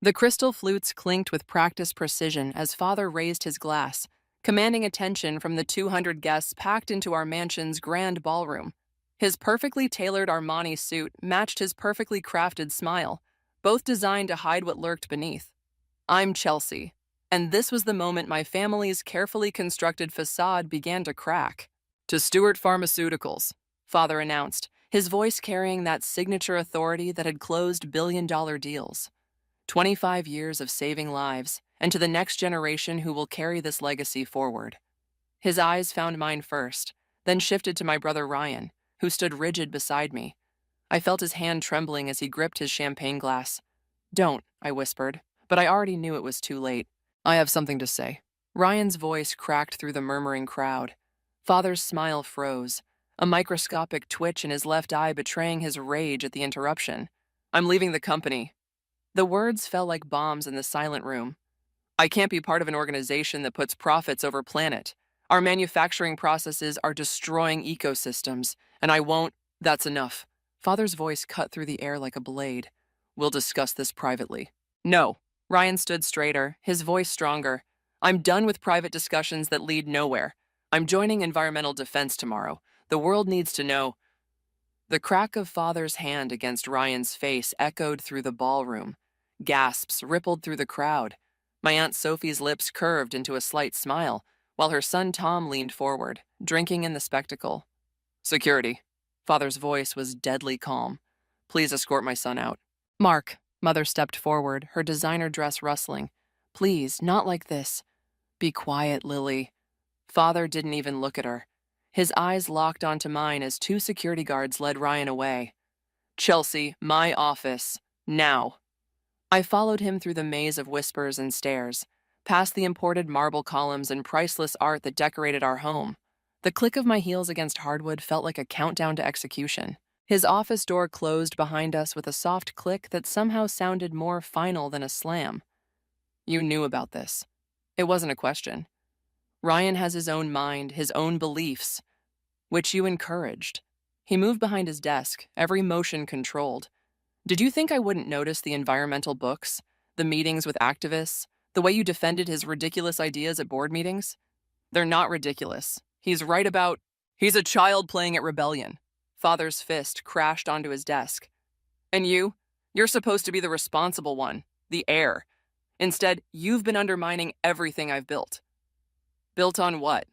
The crystal flutes clinked with practiced precision as father raised his glass, commanding attention from the 200 guests packed into our mansion's grand ballroom. His perfectly tailored Armani suit matched his perfectly crafted smile, both designed to hide what lurked beneath. I'm Chelsea, and this was the moment my family's carefully constructed facade began to crack. To Stewart Pharmaceuticals, father announced, his voice carrying that signature authority that had closed billion-dollar deals. 25 years of saving lives, and to the next generation who will carry this legacy forward. His eyes found mine first, then shifted to my brother Ryan, who stood rigid beside me. I felt his hand trembling as he gripped his champagne glass. Don't, I whispered, but I already knew it was too late. I have something to say. Ryan's voice cracked through the murmuring crowd. Father's smile froze, a microscopic twitch in his left eye betraying his rage at the interruption. I'm leaving the company. The words fell like bombs in the silent room. I can't be part of an organization that puts profits over planet. Our manufacturing processes are destroying ecosystems, and I won't. That's enough. Father's voice cut through the air like a blade. We'll discuss this privately. No. Ryan stood straighter, his voice stronger. I'm done with private discussions that lead nowhere. I'm joining environmental defense tomorrow. The world needs to know. The crack of father's hand against Ryan's face echoed through the ballroom. Gasps rippled through the crowd. My Aunt Sophie's lips curved into a slight smile, while her son Tom leaned forward, drinking in the spectacle. Security. Father's voice was deadly calm. Please escort my son out. Mark. Mother stepped forward, her designer dress rustling. Please, not like this. Be quiet, Lily. Father didn't even look at her. His eyes locked onto mine as two security guards led Ryan away. Chelsea, my office. Now. I followed him through the maze of whispers and stares, past the imported marble columns and priceless art that decorated our home. The click of my heels against hardwood felt like a countdown to execution. His office door closed behind us with a soft click that somehow sounded more final than a slam. You knew about this. It wasn't a question. Ryan has his own mind, his own beliefs, which you encouraged. He moved behind his desk, every motion controlled. Did you think I wouldn't notice the environmental books, the meetings with activists, the way you defended his ridiculous ideas at board meetings? They're not ridiculous. He's right about... He's a child playing at rebellion. Father's fist crashed onto his desk. And you're supposed to be the responsible one, the heir. Instead, you've been undermining everything I've built. Built on what?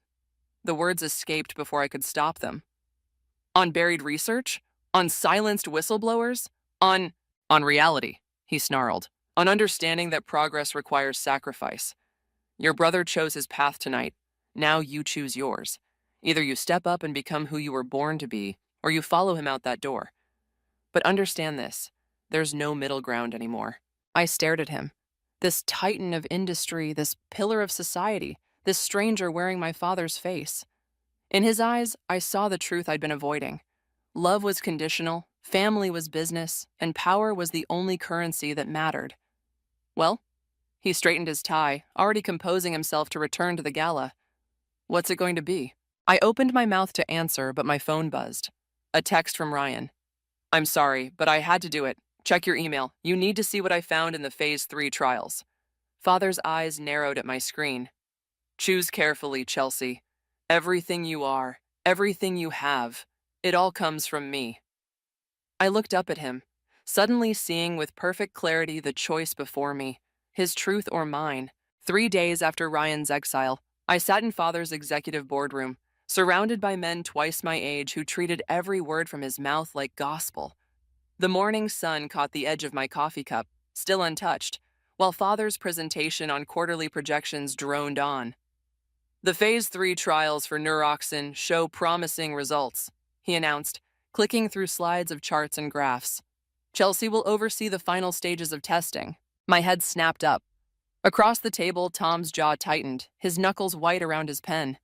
The words escaped before I could stop them. On buried research? On silenced whistleblowers? On reality, he snarled. On understanding that progress requires sacrifice. Your brother chose his path tonight. Now you choose yours. Either you step up and become who you were born to be, or you follow him out that door. But understand this, there's no middle ground anymore. I stared at him. This titan of industry, this pillar of society, this stranger wearing my father's face. In his eyes, I saw the truth I'd been avoiding. Love was conditional, family was business, and power was the only currency that mattered. Well, he straightened his tie, already composing himself to return to the gala. What's it going to be? I opened my mouth to answer, but my phone buzzed. A text from Ryan. I'm sorry, but I had to do it. Check your email. You need to see what I found in the Phase 3 trials. Father's eyes narrowed at my screen. Choose carefully, Chelsea. Everything you are, everything you have, it all comes from me. I looked up at him, suddenly seeing with perfect clarity the choice before me, his truth or mine. 3 days after Ryan's exile, I sat in Father's executive boardroom, surrounded by men twice my age who treated every word from his mouth like gospel. The morning sun caught the edge of my coffee cup, still untouched, while Father's presentation on quarterly projections droned on. The Phase 3 trials for Neuroxin show promising results, he announced, clicking through slides of charts and graphs. Chelsea will oversee the final stages of testing. My head snapped up. Across the table, Tom's jaw tightened, his knuckles white around his pen.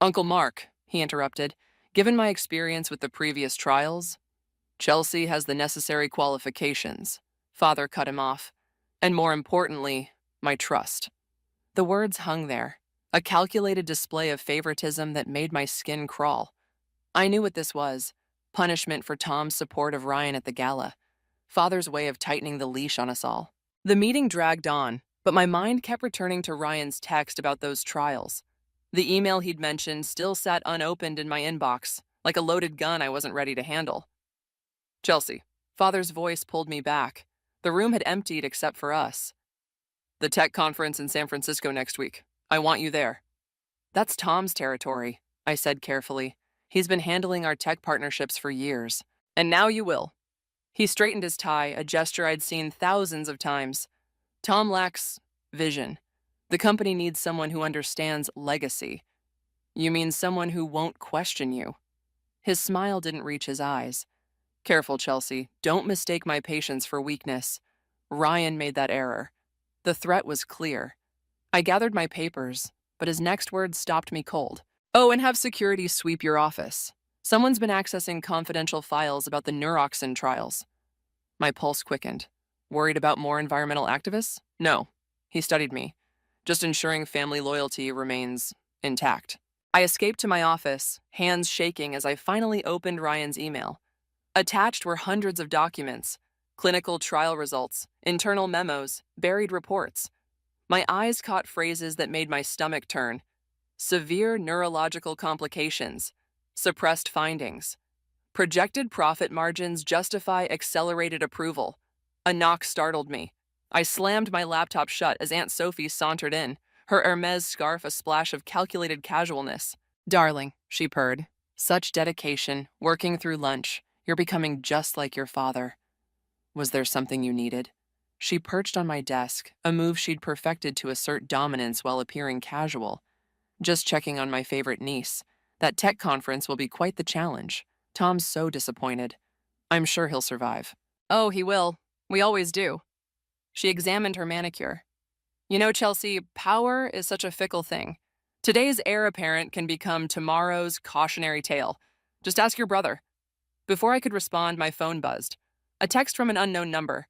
Uncle Mark, he interrupted, given my experience with the previous trials, Chelsea has the necessary qualifications. Father cut him off. And more importantly, my trust. The words hung there, a calculated display of favoritism that made my skin crawl. I knew what this was, punishment for Tom's support of Ryan at the gala, Father's way of tightening the leash on us all. The meeting dragged on, but my mind kept returning to Ryan's text about those trials. The email he'd mentioned still sat unopened in my inbox, like a loaded gun I wasn't ready to handle. Chelsea. Father's voice pulled me back. The room had emptied except for us. The tech conference in San Francisco next week. I want you there. That's Tom's territory, I said carefully. He's been handling our tech partnerships for years. And now you will. He straightened his tie, a gesture I'd seen thousands of times. Tom lacks vision. The company needs someone who understands legacy. You mean someone who won't question you? His smile didn't reach his eyes. Careful, Chelsea. Don't mistake my patience for weakness. Ryan made that error. The threat was clear. I gathered my papers, but his next words stopped me cold. Oh, and have security sweep your office. Someone's been accessing confidential files about the neuroxin trials. My pulse quickened. Worried about more environmental activists? No. He studied me. Just ensuring family loyalty remains intact. I escaped to my office, hands shaking as I finally opened Ryan's email. Attached were hundreds of documents, clinical trial results, internal memos, buried reports. My eyes caught phrases that made my stomach turn. Severe neurological complications, suppressed findings. Projected profit margins justify accelerated approval. A knock startled me. I slammed my laptop shut as Aunt Sophie sauntered in, her Hermes scarf a splash of calculated casualness. Darling, she purred. Such dedication, working through lunch. You're becoming just like your father. Was there something you needed? She perched on my desk, a move she'd perfected to assert dominance while appearing casual. Just checking on my favorite niece. That tech conference will be quite the challenge. Tom's so disappointed. I'm sure he'll survive. Oh, he will. We always do. She examined her manicure. You know, Chelsea, power is such a fickle thing. Today's heir apparent can become tomorrow's cautionary tale. Just ask your brother. Before I could respond, my phone buzzed. A text from an unknown number.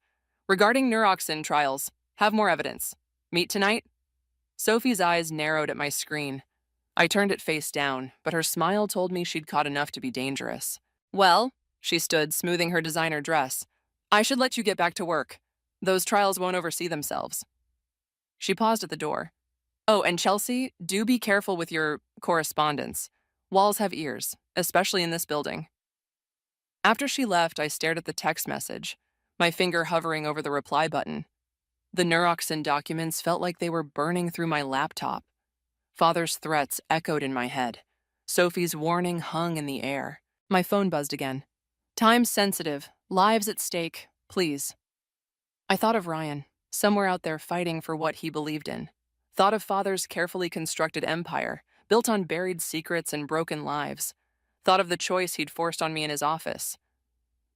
Regarding neuroxin trials, have more evidence. Meet tonight? Sophie's eyes narrowed at my screen. I turned it face down, but her smile told me she'd caught enough to be dangerous. Well, she stood, smoothing her designer dress. I should let you get back to work. Those trials won't oversee themselves. She paused at the door. Oh, and Chelsea, do be careful with your correspondence. Walls have ears, especially in this building. After she left, I stared at the text message, my finger hovering over the reply button. The neuroxin documents felt like they were burning through my laptop. Father's threats echoed in my head. Sophie's warning hung in the air. My phone buzzed again. Time sensitive, lives at stake, please. I thought of Ryan, somewhere out there fighting for what he believed in. Thought of Father's carefully constructed empire, built on buried secrets and broken lives. Thought of the choice he'd forced on me in his office.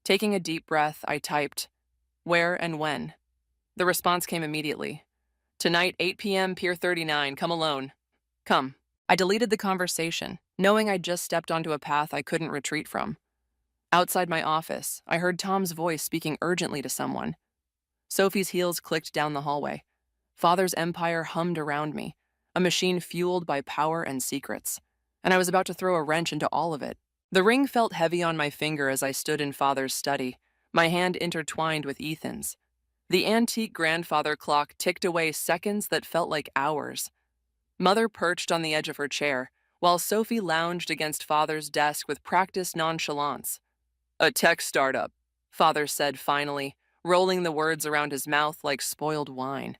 Taking a deep breath, I typed, where and when. The response came immediately. Tonight, 8 p.m., Pier 39, come alone. Come. I deleted the conversation, knowing I'd just stepped onto a path I couldn't retreat from. Outside my office, I heard Tom's voice speaking urgently to someone. Sophie's heels clicked down the hallway. Father's empire hummed around me, a machine fueled by power and secrets, and I was about to throw a wrench into all of it. The ring felt heavy on my finger as I stood in Father's study, my hand intertwined with Ethan's. The antique grandfather clock ticked away seconds that felt like hours. Mother perched on the edge of her chair, while Sophie lounged against Father's desk with practiced nonchalance. A tech startup, Father said finally, rolling the words around his mouth like spoiled wine.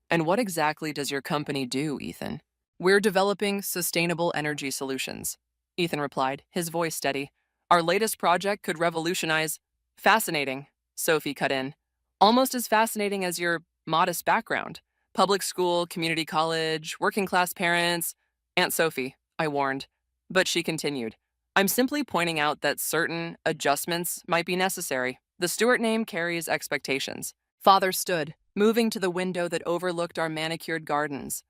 And what exactly does your company do, Ethan? We're developing sustainable energy solutions, Ethan replied, his voice steady. Our latest project could revolutionize. Fascinating, Sophie cut in. Almost as fascinating as your modest background. Public school, community college, working class parents. Aunt Sophie, I warned. But she continued. I'm simply pointing out that certain adjustments might be necessary. The Stewart name carries expectations. Father stood, moving to the window that overlooked our manicured gardens.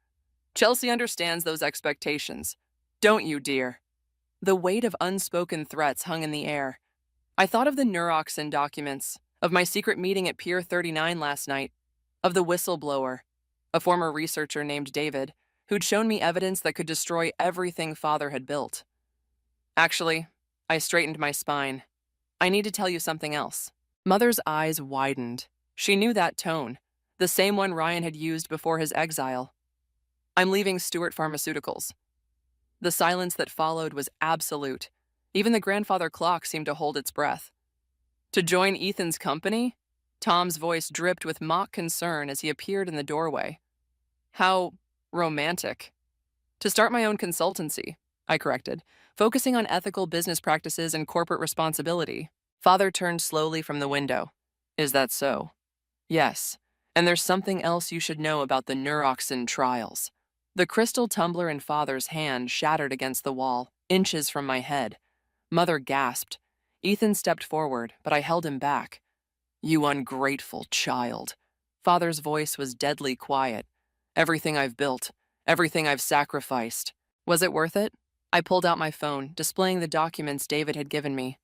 Chelsea understands those expectations. Don't you, dear? The weight of unspoken threats hung in the air. I thought of the neuroxin documents, of my secret meeting at Pier 39 last night, of the whistleblower, a former researcher named David, who'd shown me evidence that could destroy everything Father had built. Actually, I straightened my spine. I need to tell you something else. Mother's eyes widened. She knew that tone. the same one Ryan had used before his exile. I'm leaving Stewart Pharmaceuticals. The silence that followed was absolute. Even the grandfather clock seemed to hold its breath. To join Ethan's company? Tom's voice dripped with mock concern as he appeared in the doorway. How romantic. To start my own consultancy, I corrected, focusing on ethical business practices and corporate responsibility. Father turned slowly from the window. Is that so? Yes. And there's something else you should know about the neuroxin trials. The crystal tumbler in Father's hand shattered against the wall, inches from my head. Mother gasped. Ethan stepped forward, but I held him back. You ungrateful child. Father's voice was deadly quiet. Everything I've built, everything I've sacrificed. Was it worth it? I pulled out my phone, displaying the documents David had given me.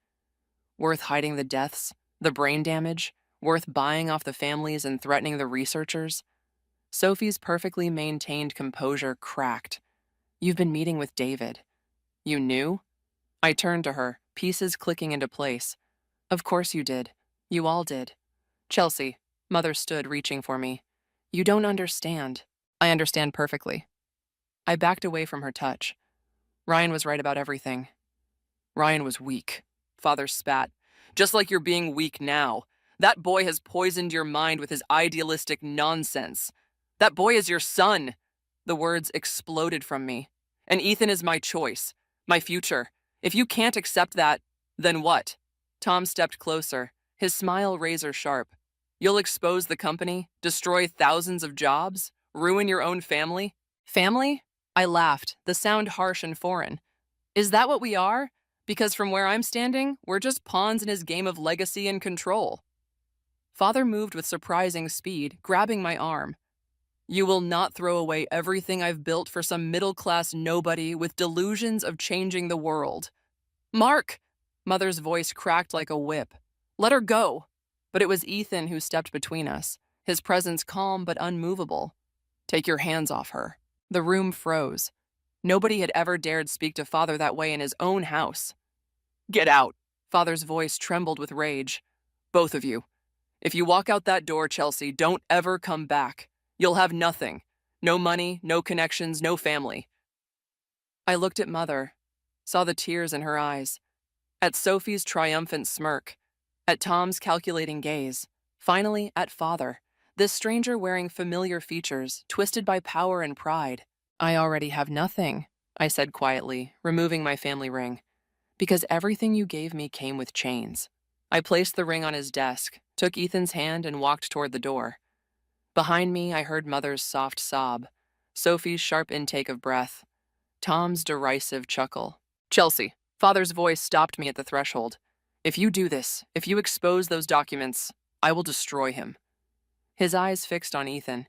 Worth hiding the deaths, the brain damage, worth buying off the families and threatening the researchers? Sophie's perfectly maintained composure cracked. You've been meeting with David. You knew? I turned to her, pieces clicking into place. Of course you did. You all did. Chelsea, Mother stood, reaching for me. You don't understand. I understand perfectly. I backed away from her touch. Ryan was right about everything. Ryan was weak. Father spat. Just like you're being weak now. That boy has poisoned your mind with his idealistic nonsense. That boy is your son. The words exploded from me. And Ethan is my choice, my future. If you can't accept that, then what? Tom stepped closer, his smile razor sharp. You'll expose the company, destroy thousands of jobs, ruin your own family? Family? I laughed, the sound harsh and foreign. Is that what we are? Because from where I'm standing, we're just pawns in his game of legacy and control. Father moved with surprising speed, grabbing my arm. You will not throw away everything I've built for some middle-class nobody with delusions of changing the world. Mark! Mother's voice cracked like a whip. Let her go. But it was Ethan who stepped between us, his presence calm but unmovable. Take your hands off her. The room froze. Nobody had ever dared speak to Father that way in his own house. Get out. Father's voice trembled with rage. Both of you. If you walk out that door, Chelsea, don't ever come back. You'll have nothing. No money, no connections, no family. I looked at Mother, saw the tears in her eyes, at Sophie's triumphant smirk, at Tom's calculating gaze, finally at Father, this stranger wearing familiar features, twisted by power and pride. I already have nothing, I said quietly, removing my family ring, because everything you gave me came with chains. I placed the ring on his desk, took Ethan's hand, and walked toward the door. Behind me, I heard Mother's soft sob, Sophie's sharp intake of breath, Tom's derisive chuckle. Chelsea, Father's voice stopped me at the threshold. If you do this, if you expose those documents, I will destroy him. His eyes fixed on Ethan.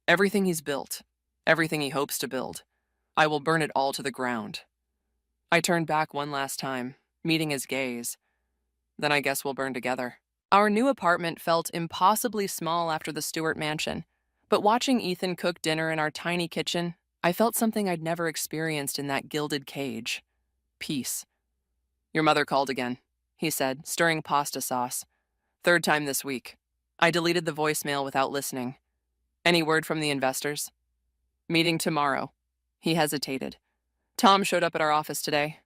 Everything he's built, everything he hopes to build, I will burn it all to the ground. I turned back one last time, meeting his gaze. Then I guess we'll burn together. Our new apartment felt impossibly small after the Stewart mansion, but watching Ethan cook dinner in our tiny kitchen, I felt something I'd never experienced in that gilded cage. Peace. Your mother called again, he said, stirring pasta sauce. Third time this week. I deleted the voicemail without listening. Any word from the investors? Meeting tomorrow. He hesitated. Tom showed up at our office today.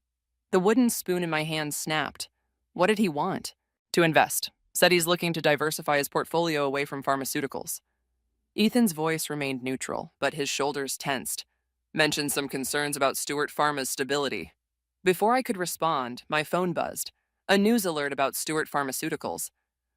The wooden spoon in my hand snapped. What did he want? To invest. Said he's looking to diversify his portfolio away from pharmaceuticals. Ethan's voice remained neutral, but his shoulders tensed. Mentioned some concerns about Stewart Pharma's stability. Before I could respond, my phone buzzed. A news alert about Stewart Pharmaceuticals.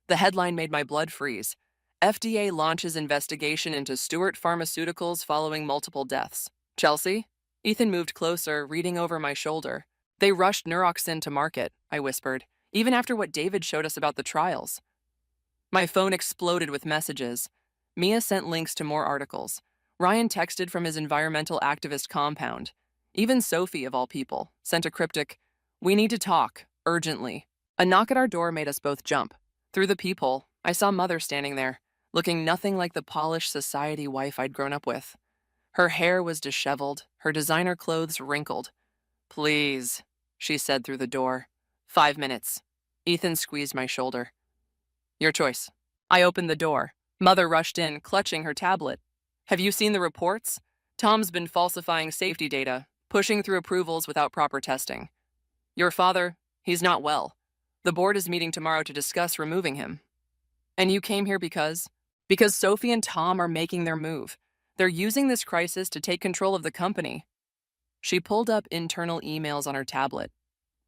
The headline made my blood freeze. FDA launches investigation into Stewart Pharmaceuticals following multiple deaths. Chelsea? Ethan moved closer, reading over my shoulder. They rushed Neuroxin to market, I whispered, even after what David showed us about the trials. My phone exploded with messages. Mia sent links to more articles. Ryan texted from his environmental activist compound. Even Sophie, of all people, sent a cryptic, "We need to talk, urgently." A knock at our door made us both jump. Through the peephole, I saw Mother standing there, looking nothing like the polished society wife I'd grown up with. Her hair was disheveled, her designer clothes wrinkled. Please, she said through the door. 5 minutes. Ethan squeezed my shoulder. Your choice. I opened the door. Mother rushed in, clutching her tablet. Have you seen the reports? Tom's been falsifying safety data, pushing through approvals without proper testing. Your father, he's not well. The board is meeting tomorrow to discuss removing him. And you came here because? Because Sophie and Tom are making their move. They're using this crisis to take control of the company. She pulled up internal emails on her tablet.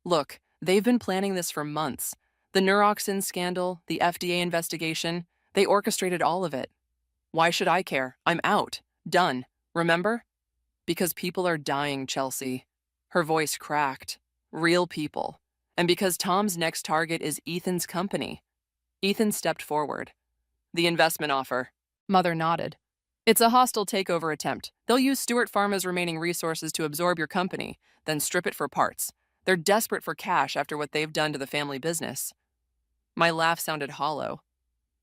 Look, they've been planning this for months. The Neuroxin scandal, the FDA investigation, they orchestrated all of it. Why should I care? I'm out. Done. Remember? Because people are dying, Chelsea. Her voice cracked. Real people. And because Tom's next target is Ethan's company. Ethan stepped forward. The investment offer. Mother nodded. It's a hostile takeover attempt. They'll use Stewart Pharma's remaining resources to absorb your company, then strip it for parts. They're desperate for cash after what they've done to the family business. My laugh sounded hollow.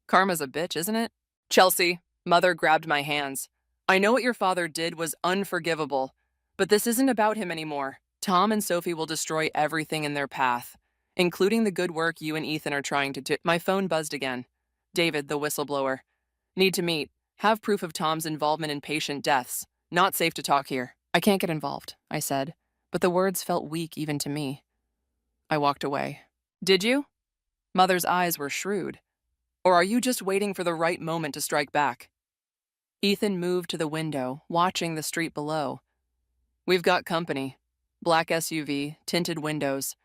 Karma's a bitch, isn't it? Chelsea, Mother grabbed my hands. I know what your father did was unforgivable, but this isn't about him anymore. Tom and Sophie will destroy everything in their path, including the good work you and Ethan are trying to do. My phone buzzed again. David, the whistleblower. Need to meet. Have proof of Tom's involvement in patient deaths. Not safe to talk here. I can't get involved, I said, but the words felt weak even to me. I walked away. Did you? Mother's eyes were shrewd. Or are you just waiting for the right moment to strike back? Ethan moved to the window, watching the street below. We've got company. Black SUV, tinted windows.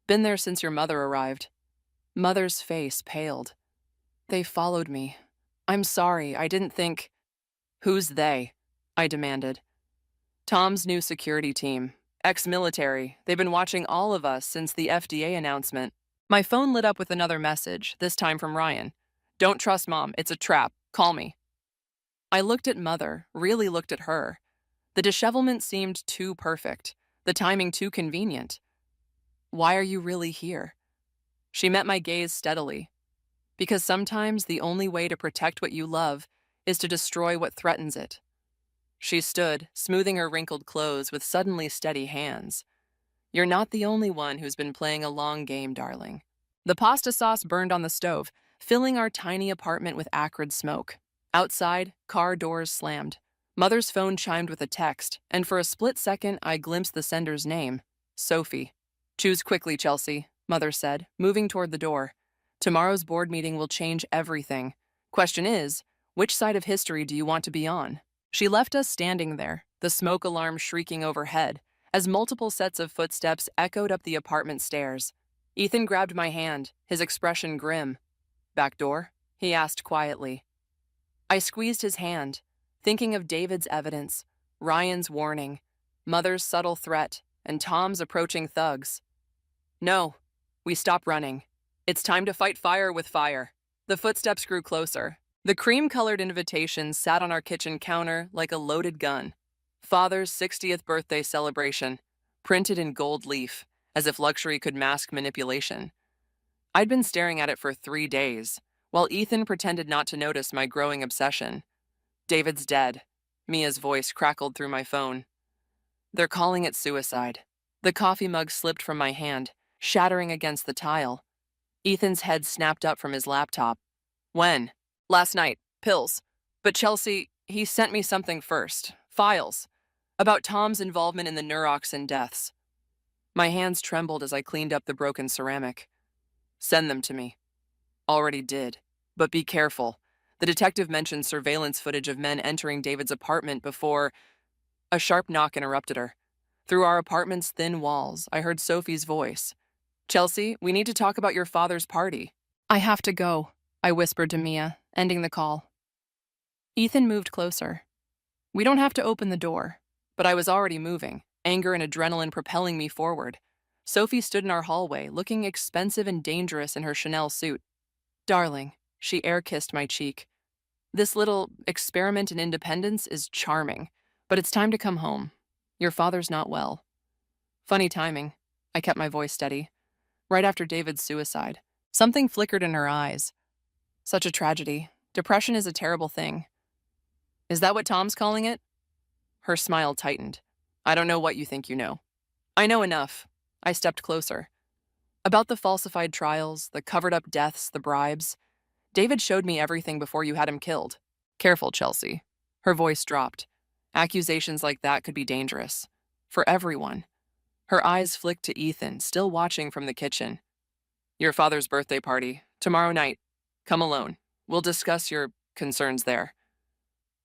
Been there since your mother arrived. Mother's face paled. They followed me. I'm sorry, I didn't think. Who's they? I demanded. Tom's new security team. Ex-military. They've been watching all of us since the FDA announcement. My phone lit up with another message, this time from Ryan. Don't trust Mom, it's a trap. Call me. I looked at Mother, really looked at her. The dishevelment seemed too perfect, the timing too convenient. Why are you really here? She met my gaze steadily. Because sometimes the only way to protect what you love is to destroy what threatens it. She stood, smoothing her wrinkled clothes with suddenly steady hands. You're not the only one who's been playing a long game, darling. The pasta sauce burned on the stove, filling our tiny apartment with acrid smoke. Outside, car doors slammed. Mother's phone chimed with a text, and for a split second, I glimpsed the sender's name, Sophie. Choose quickly, Chelsea, Mother said, moving toward the door. Tomorrow's board meeting will change everything. Question is, which side of history do you want to be on? She left us standing there, the smoke alarm shrieking overhead, as multiple sets of footsteps echoed up the apartment stairs. Ethan grabbed my hand, his expression grim. Back door? He asked quietly. I squeezed his hand, thinking of David's evidence, Ryan's warning, Mother's subtle threat, and Tom's approaching thugs. No, we stopped running. It's time to fight fire with fire. The footsteps grew closer. The cream-colored invitation sat on our kitchen counter like a loaded gun. Father's 60th birthday celebration, printed in gold leaf, as if luxury could mask manipulation. I'd been staring at it for 3 days, while Ethan pretended not to notice my growing obsession. David's dead. Mia's voice crackled through my phone. They're calling it suicide. The coffee mug slipped from my hand, shattering against the tile. Ethan's head snapped up from his laptop. When? Last night. Pills. But Chelsea, he sent me something first. Files. About Tom's involvement in the Neuroxin deaths. My hands trembled as I cleaned up the broken ceramic. Send them to me. Already did. But be careful. The detective mentioned surveillance footage of men entering David's apartment before... A sharp knock interrupted her. Through our apartment's thin walls, I heard Sophie's voice. Chelsea, we need to talk about your father's party. I have to go, I whispered to Mia, ending the call. Ethan moved closer. We don't have to open the door, but I was already moving, anger and adrenaline propelling me forward. Sophie stood in our hallway, looking expensive and dangerous in her Chanel suit. Darling, she air-kissed my cheek. This little experiment in independence is charming, but it's time to come home. Your father's not well. Funny timing. I kept my voice steady. Right after David's suicide. Something flickered in her eyes. Such a tragedy. Depression is a terrible thing. Is that what Tom's calling it? Her smile tightened. I don't know what you think you know. I know enough. I stepped closer. About the falsified trials, the covered-up deaths, the bribes. David showed me everything before you had him killed. Careful, Chelsea. Her voice dropped. Accusations like that could be dangerous. For everyone. Her eyes flicked to Ethan, still watching from the kitchen. Your father's birthday party, tomorrow night. Come alone. We'll discuss your concerns there.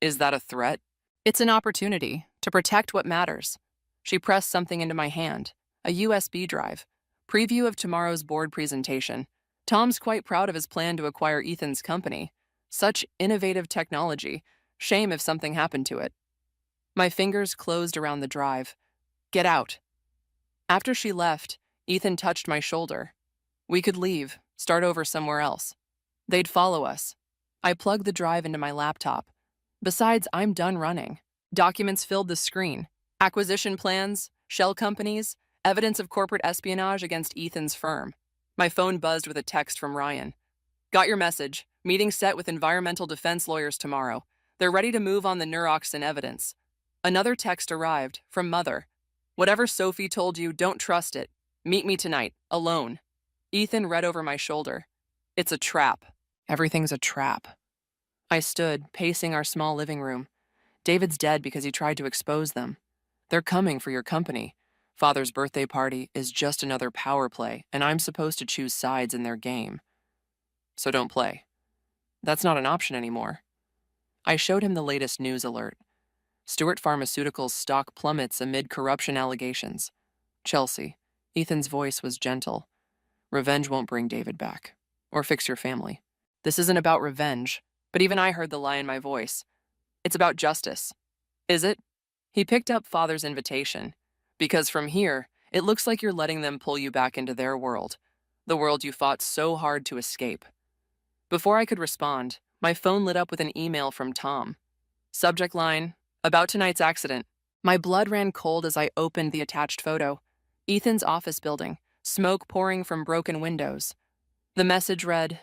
Is that a threat? It's an opportunity to protect what matters. She pressed something into my hand, a USB drive. Preview of tomorrow's board presentation. Tom's quite proud of his plan to acquire Ethan's company. Such innovative technology. Shame if something happened to it. My fingers closed around the drive. Get out. After she left, Ethan touched my shoulder. We could leave, start over somewhere else. They'd follow us. I plugged the drive into my laptop. Besides, I'm done running. Documents filled the screen. Acquisition plans, shell companies, evidence of corporate espionage against Ethan's firm. My phone buzzed with a text from Ryan. Got your message. Meeting set with environmental defense lawyers tomorrow. They're ready to move on the neuroxin evidence. Another text arrived, from Mother. Whatever Sophie told you, don't trust it. Meet me tonight, alone. Ethan read over my shoulder. It's a trap. Everything's a trap. I stood, pacing our small living room. David's dead because he tried to expose them. They're coming for your company. Father's birthday party is just another power play, and I'm supposed to choose sides in their game. So don't play. That's not an option anymore. I showed him the latest news alert. Stewart Pharmaceuticals' stock plummets amid corruption allegations. Chelsea. Ethan's voice was gentle. Revenge won't bring David back. Or fix your family. This isn't about revenge, but even I heard the lie in my voice. It's about justice. Is it? He picked up Father's invitation. Because from here, it looks like you're letting them pull you back into their world. The world you fought so hard to escape. Before I could respond, my phone lit up with an email from Tom. Subject line, about tonight's accident. My blood ran cold as I opened the attached photo. Ethan's office building, smoke pouring from broken windows. The message read,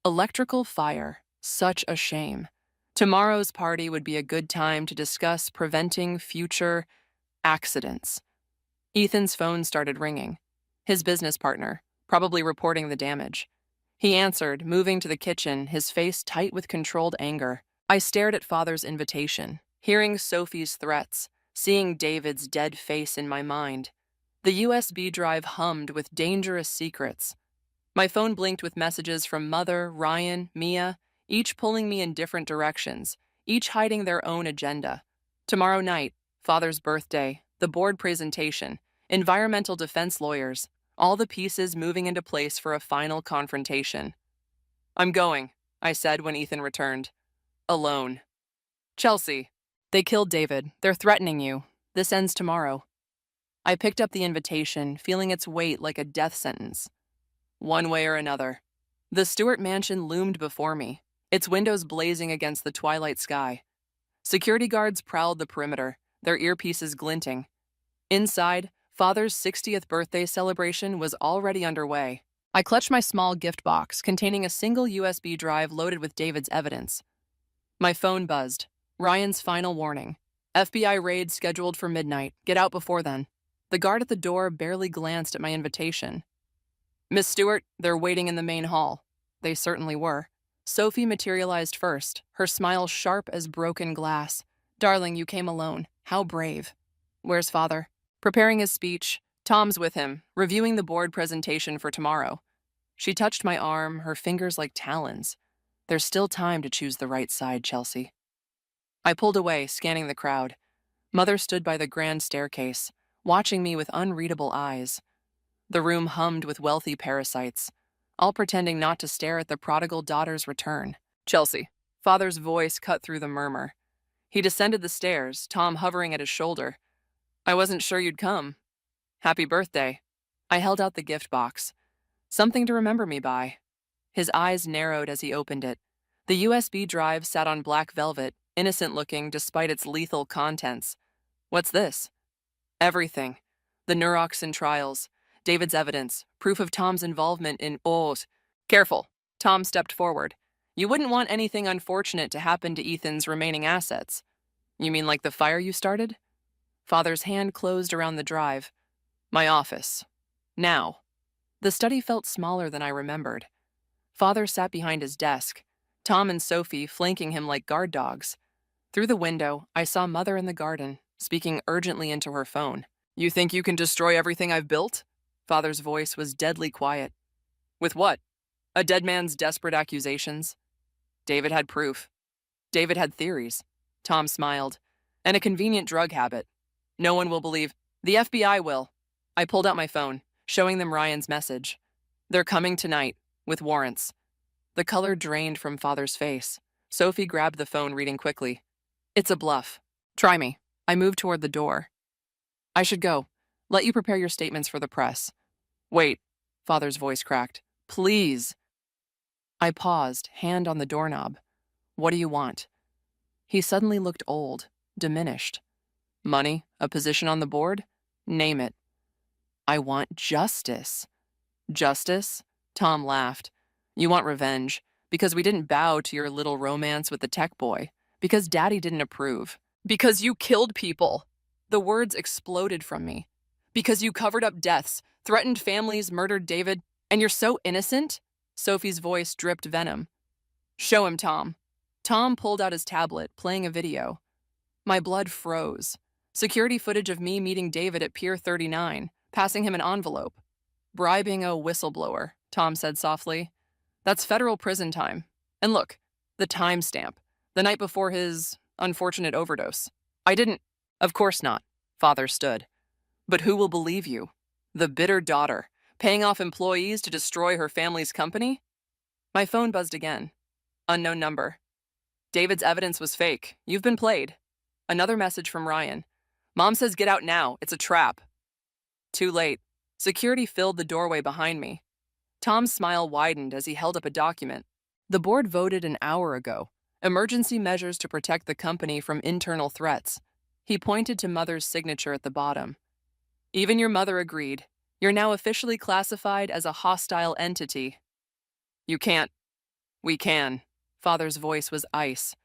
electrical fire, such a shame. Tomorrow's party would be a good time to discuss preventing future accidents. Ethan's phone started ringing. His business partner, probably reporting the damage. He answered, moving to the kitchen, his face tight with controlled anger. I stared at Father's invitation, hearing Sophie's threats, seeing David's dead face in my mind. The USB drive hummed with dangerous secrets. My phone blinked with messages from Mother, Ryan, Mia, each pulling me in different directions, each hiding their own agenda. Tomorrow night, Father's birthday, the board presentation, environmental defense lawyers, all the pieces moving into place for a final confrontation. I'm going, I said when Ethan returned. Alone. Chelsea. They killed David. They're threatening you. This ends tomorrow. I picked up the invitation, feeling its weight like a death sentence. One way or another. The Stewart mansion loomed before me, its windows blazing against the twilight sky. Security guards prowled the perimeter, their earpieces glinting. Inside, Father's 60th birthday celebration was already underway. I clutched my small gift box containing a single USB drive loaded with David's evidence. My phone buzzed. Ryan's final warning. FBI raid scheduled for midnight. Get out before then. The guard at the door barely glanced at my invitation. Miss Stewart, they're waiting in the main hall. They certainly were. Sophie materialized first, her smile sharp as broken glass. Darling, you came alone. How brave. Where's Father? Preparing his speech. Tom's with him, reviewing the board presentation for tomorrow. She touched my arm, her fingers like talons. There's still time to choose the right side, Chelsea. I pulled away, scanning the crowd. Mother stood by the grand staircase, watching me with unreadable eyes. The room hummed with wealthy parasites, all pretending not to stare at the prodigal daughter's return. Chelsea. Father's voice cut through the murmur. He descended the stairs, Tom hovering at his shoulder. I wasn't sure you'd come. Happy birthday. I held out the gift box. Something to remember me by. His eyes narrowed as he opened it. The USB drive sat on black velvet, innocent-looking despite its lethal contents. What's this? Everything. The neuroxin trials, David's evidence, proof of Tom's involvement in Careful. Tom stepped forward. You wouldn't want anything unfortunate to happen to Ethan's remaining assets. You mean like the fire you started? Father's hand closed around the drive. My office. Now. The study felt smaller than I remembered. Father sat behind his desk, Tom and Sophie flanking him like guard dogs. Through the window, I saw Mother in the garden, speaking urgently into her phone. "You think you can destroy everything I've built?" Father's voice was deadly quiet. "With what? A dead man's desperate accusations?" David had proof. David had theories. Tom smiled. "And a convenient drug habit. No one will believe. The FBI will." I pulled out my phone, showing them Ryan's message. "They're coming tonight, with warrants." The color drained from Father's face. Sophie grabbed the phone, reading quickly. "It's a bluff. Try me." I moved toward the door. "I should go. Let you prepare your statements for the press." "Wait," Father's voice cracked. "Please." I paused, hand on the doorknob. "What do you want?" He suddenly looked old, diminished. "Money? A position on the board? Name it." "I want justice." "Justice?" Tom laughed. "You want revenge, because we didn't bow to your little romance with the tech boy, because Daddy didn't approve, because you killed people." The words exploded from me. "Because you covered up deaths, threatened families, murdered David, and you're so innocent?" Sophie's voice dripped venom. "Show him, Tom." Tom pulled out his tablet, playing a video. My blood froze. Security footage of me meeting David at Pier 39, passing him an envelope. "Bribing a whistleblower," Tom said softly. "That's federal prison time. And look, the timestamp, the night before his unfortunate overdose." I didn't. "Of course not," Father stood. "But who will believe you? The bitter daughter, paying off employees to destroy her family's company?" My phone buzzed again. Unknown number. "David's evidence was fake. You've been played." Another message from Ryan. "Mom says get out now. It's a trap." Too late. Security filled the doorway behind me. Tom's smile widened as he held up a document. "The board voted an hour ago. Emergency measures to protect the company from internal threats." He pointed to Mother's signature at the bottom. "Even your mother agreed. You're now officially classified as a hostile entity." "You can't." "We can." Father's voice was ice.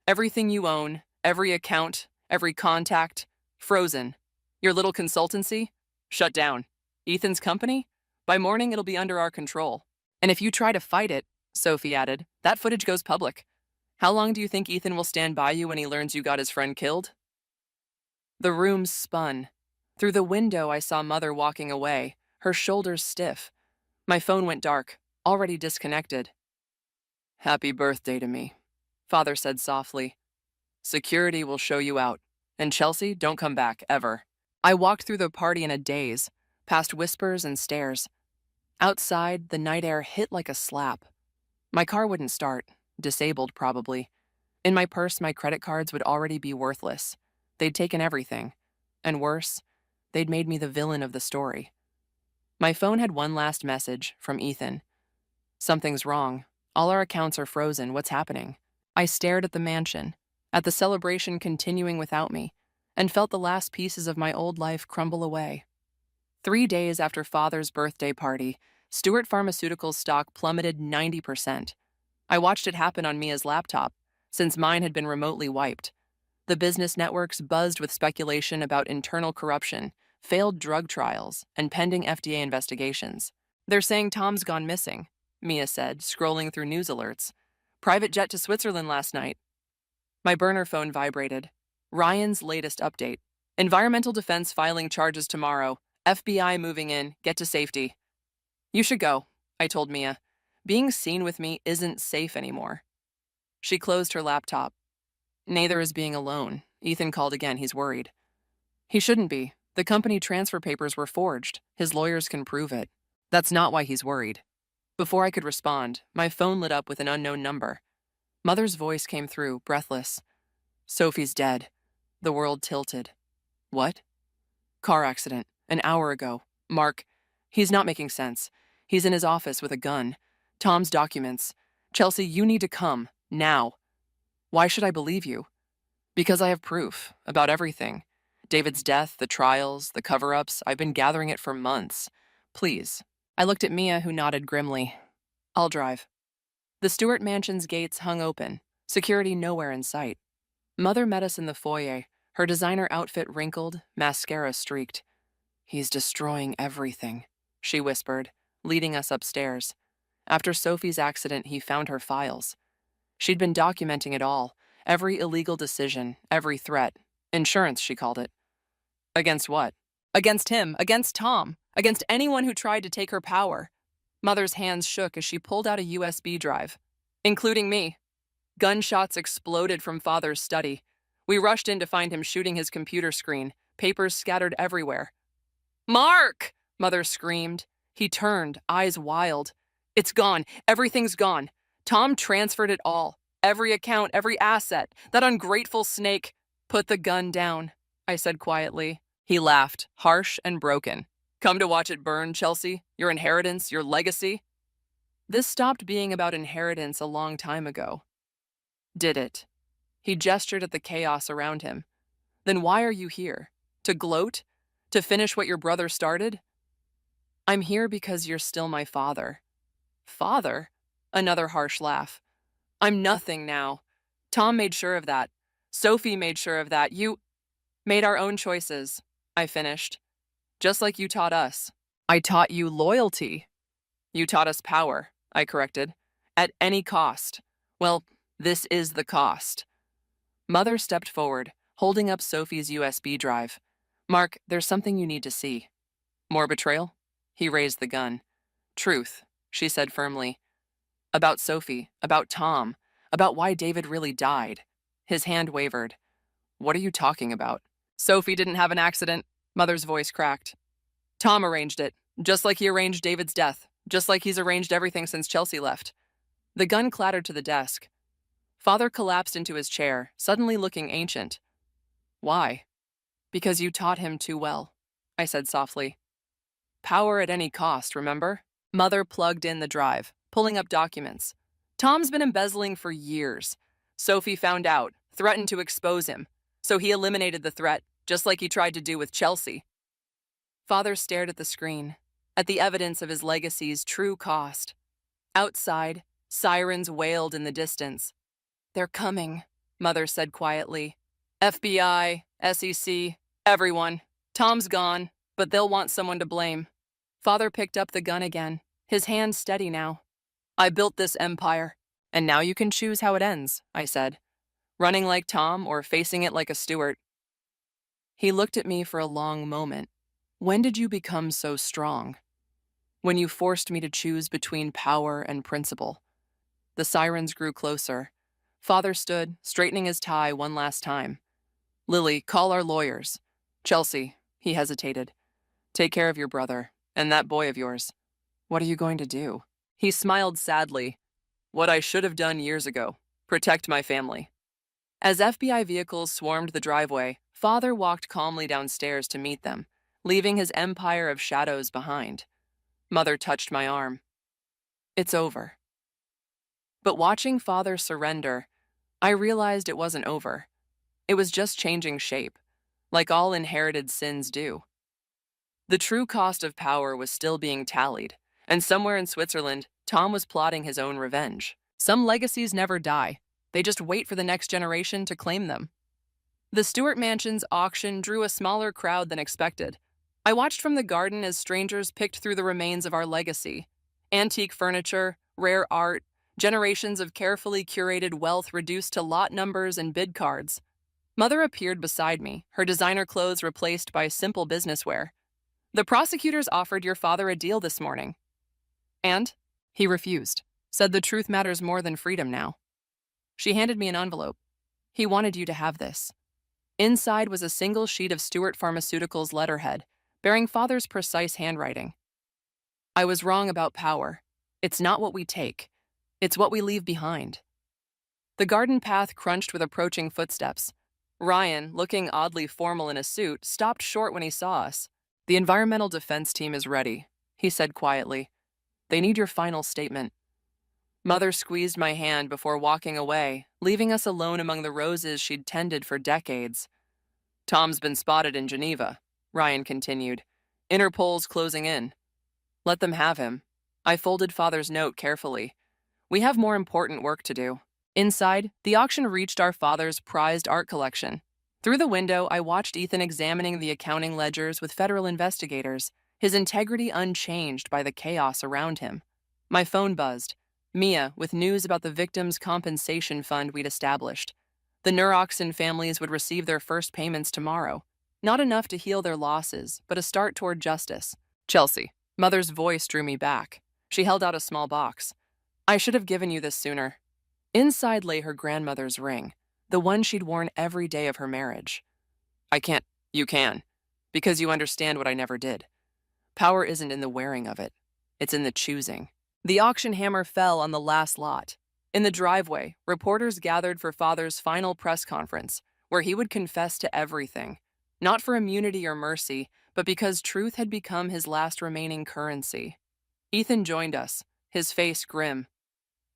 "Everything you own, every account, every contact, frozen. Your little consultancy? Shut down. Ethan's company? By morning, it'll be under our control. And if you try to fight it," Sophie added, "that footage goes public. How long do you think Ethan will stand by you when he learns you got his friend killed?" The room spun. Through the window, I saw Mother walking away, her shoulders stiff. My phone went dark, already disconnected. "Happy birthday to me," Father said softly. "Security will show you out. And Chelsea, don't come back, ever." I walked through the party in a daze, past whispers and stares. Outside, the night air hit like a slap. My car wouldn't start, disabled probably. In my purse, my credit cards would already be worthless. They'd taken everything. And worse, they'd made me the villain of the story. My phone had one last message from Ethan. "Something's wrong. All our accounts are frozen. What's happening?" I stared at the mansion, at the celebration continuing without me, and felt the last pieces of my old life crumble away. 3 days after Father's birthday party, Stewart Pharmaceuticals stock plummeted 90%. I watched it happen on Mia's laptop, since mine had been remotely wiped. The business networks buzzed with speculation about internal corruption, failed drug trials, and pending FDA investigations. "They're saying Tom's gone missing," Mia said, scrolling through news alerts. "Private jet to Switzerland last night." My burner phone vibrated. Ryan's latest update. "Environmental defense filing charges tomorrow. FBI moving in. Get to safety." "You should go," I told Mia. "Being seen with me isn't safe anymore." She closed her laptop. "Neither is being alone." Ethan called again. He's worried. "He shouldn't be. The company transfer papers were forged. His lawyers can prove it." "That's not why he's worried." Before I could respond, my phone lit up with an unknown number. Mother's voice came through, breathless. "Sophie's dead." The world tilted. "What?" "Car accident. An hour ago. Mark. He's not making sense. He's in his office with a gun. Tom's documents. Chelsea, you need to come. Now." "Why should I believe you?" "Because I have proof. About everything. David's death, the trials, the cover-ups. I've been gathering it for months. Please." I looked at Mia, who nodded grimly. "I'll drive." The Stewart mansion's gates hung open. Security nowhere in sight. Mother met us in the foyer, her designer outfit wrinkled, mascara streaked. "He's destroying everything," she whispered, leading us upstairs. "After Sophie's accident, he found her files. She'd been documenting it all, every illegal decision, every threat. Insurance, she called it. Against what? Against him, against Tom, against anyone who tried to take her power. Mother's hands shook as she pulled out a USB drive. Including me. Gunshots exploded from Father's study. We rushed in to find him shooting his computer screen, papers scattered everywhere. Mark! Mother screamed. He turned, eyes wild. It's gone. Everything's gone. Tom transferred it all. Every account, every asset. That ungrateful snake. Put the gun down, I said quietly. He laughed, harsh and broken. Come to watch it burn, Chelsea? Your inheritance, your legacy? This stopped being about inheritance a long time ago. Did it? He gestured at the chaos around him. Then why are you here? To gloat? To finish what your brother started? I'm here because you're still my father. Father? Another harsh laugh. I'm nothing now. Tom made sure of that. Sophie made sure of that. You made our own choices, I finished. Just like you taught us. I taught you loyalty. You taught us power, I corrected. At any cost. Well, this is the cost. Mother stepped forward, holding up Sophie's USB drive. Mark, there's something you need to see. More betrayal? He raised the gun. Truth, she said firmly. About Sophie, about Tom, about why David really died. His hand wavered. What are you talking about? Sophie didn't have an accident, Mother's voice cracked. Tom arranged it, just like he arranged David's death, just like he's arranged everything since Chelsea left. The gun clattered to the desk. Father collapsed into his chair, suddenly looking ancient. Why? Because you taught him too well, I said softly. Power at any cost, remember? Mother plugged in the drive, pulling up documents. Tom's been embezzling for years. Sophie found out, threatened to expose him, so he eliminated the threat, just like he tried to do with Chelsea. Father stared at the screen, at the evidence of his legacy's true cost. Outside, sirens wailed in the distance. They're coming, Mother said quietly. FBI, SEC, everyone. Tom's gone, but they'll want someone to blame. Father picked up the gun again, his hand steady now. I built this empire, and now you can choose how it ends, I said. Running like Tom or facing it like a Stewart. He looked at me for a long moment. When did you become so strong? When you forced me to choose between power and principle. The sirens grew closer. Father stood, straightening his tie one last time. Lily, call our lawyers. Chelsea, he hesitated. Take care of your brother, and that boy of yours. What are you going to do? He smiled sadly. What I should have done years ago. Protect my family. As FBI vehicles swarmed the driveway, Father walked calmly downstairs to meet them, leaving his empire of shadows behind. Mother touched my arm. It's over. But watching Father surrender, I realized it wasn't over. It was just changing shape, like all inherited sins do. The true cost of power was still being tallied, and somewhere in Switzerland, Tom was plotting his own revenge. Some legacies never die. They just wait for the next generation to claim them. The Stewart Mansion's auction drew a smaller crowd than expected. I watched from the garden as strangers picked through the remains of our legacy. Antique furniture, rare art, generations of carefully curated wealth reduced to lot numbers and bid cards. Mother appeared beside me, her designer clothes replaced by simple business wear. The prosecutors offered your father a deal this morning. And? He refused, said the truth matters more than freedom now. She handed me an envelope. He wanted you to have this. Inside was a single sheet of Stewart Pharmaceuticals letterhead, bearing Father's precise handwriting. I was wrong about power. It's not what we take. It's what we leave behind. The garden path crunched with approaching footsteps. Ryan, looking oddly formal in a suit, stopped short when he saw us. The environmental defense team is ready, he said quietly. They need your final statement. Mother squeezed my hand before walking away, leaving us alone among the roses she'd tended for decades. Tom's been spotted in Geneva, Ryan continued. Interpol's closing in. Let them have him. I folded Father's note carefully. We have more important work to do. Inside, the auction reached our father's prized art collection. Through the window, I watched Ethan examining the accounting ledgers with federal investigators, his integrity unchanged by the chaos around him. My phone buzzed. Mia, with news about the victims' compensation fund we'd established. The Neuroxin families would receive their first payments tomorrow. Not enough to heal their losses, but a start toward justice. Chelsea. Mother's voice drew me back. She held out a small box. I should have given you this sooner. Inside lay her grandmother's ring, the one she'd worn every day of her marriage. I can't. You can. Because you understand what I never did. Power isn't in the wearing of it. It's in the choosing. The auction hammer fell on the last lot. In the driveway, reporters gathered for Father's final press conference, where he would confess to everything. Not for immunity or mercy, but because truth had become his last remaining currency. Ethan joined us, his face grim.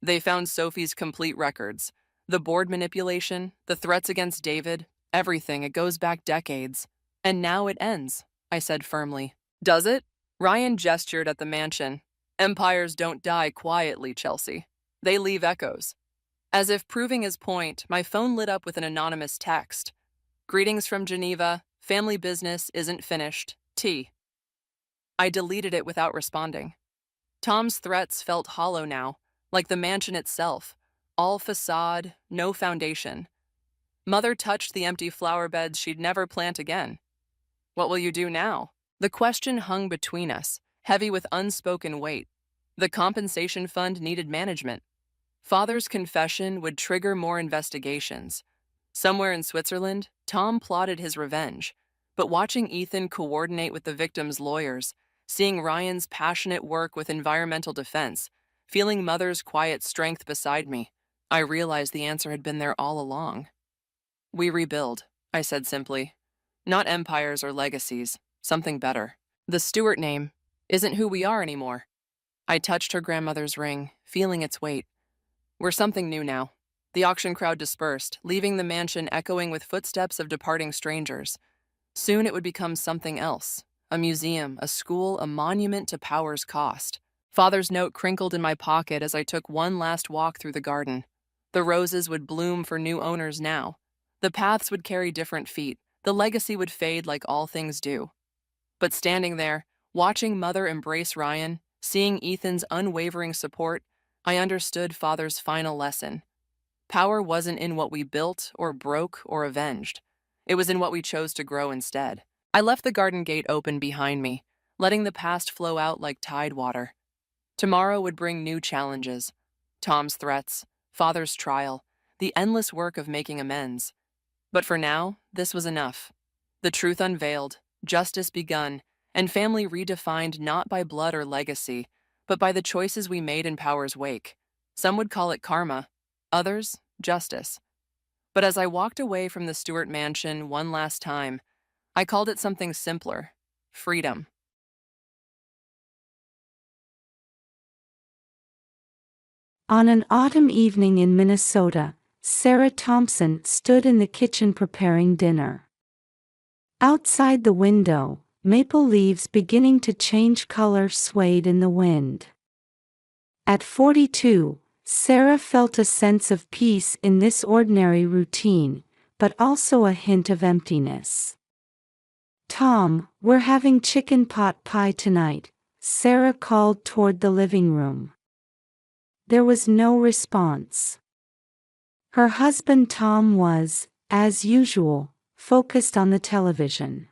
They found Sophie's complete records. The board manipulation, the threats against David, everything. It goes back decades. And now it ends, I said firmly. Does it? Ryan gestured at the mansion. Empires don't die quietly, Chelsea. They leave echoes. As if proving his point, my phone lit up with an anonymous text. Greetings from Geneva. Family business isn't finished. T. I deleted it without responding. Tom's threats felt hollow now, like the mansion itself. All facade, no foundation. Mother touched the empty flower beds she'd never plant again. What will you do now? The question hung between us, heavy with unspoken weight. The compensation fund needed management. Father's confession would trigger more investigations. Somewhere in Switzerland, Tom plotted his revenge. But watching Ethan coordinate with the victims' lawyers, seeing Ryan's passionate work with environmental defense, feeling Mother's quiet strength beside me, I realized the answer had been there all along. We rebuild, I said simply. Not empires or legacies, something better. The Stewart name isn't who we are anymore. I touched her grandmother's ring, feeling its weight. We're something new now. The auction crowd dispersed, leaving the mansion echoing with footsteps of departing strangers. Soon it would become something else. A museum, a school, a monument to power's cost. Father's note crinkled in my pocket as I took one last walk through the garden. The roses would bloom for new owners now. The paths would carry different feet. The legacy would fade like all things do. But standing there, watching Mother embrace Ryan, seeing Ethan's unwavering support, I understood Father's final lesson. Power wasn't in what we built or broke or avenged. It was in what we chose to grow instead. I left the garden gate open behind me, letting the past flow out like tide water. Tomorrow would bring new challenges. Tom's threats, Father's trial, the endless work of making amends. But for now, this was enough. The truth unveiled, justice begun, and family redefined not by blood or legacy, but by the choices we made in power's wake. Some would call it karma, others, justice. But as I walked away from the Stewart mansion one last time, I called it something simpler: freedom. On an autumn evening in Minnesota, Sarah Thompson stood in the kitchen preparing dinner. Outside the window, maple leaves beginning to change color swayed in the wind. At 42, Sarah felt a sense of peace in this ordinary routine, but also a hint of emptiness. "Tom, we're having chicken pot pie tonight," Sarah called toward the living room. There was no response. Her husband Tom was, as usual, focused on the television.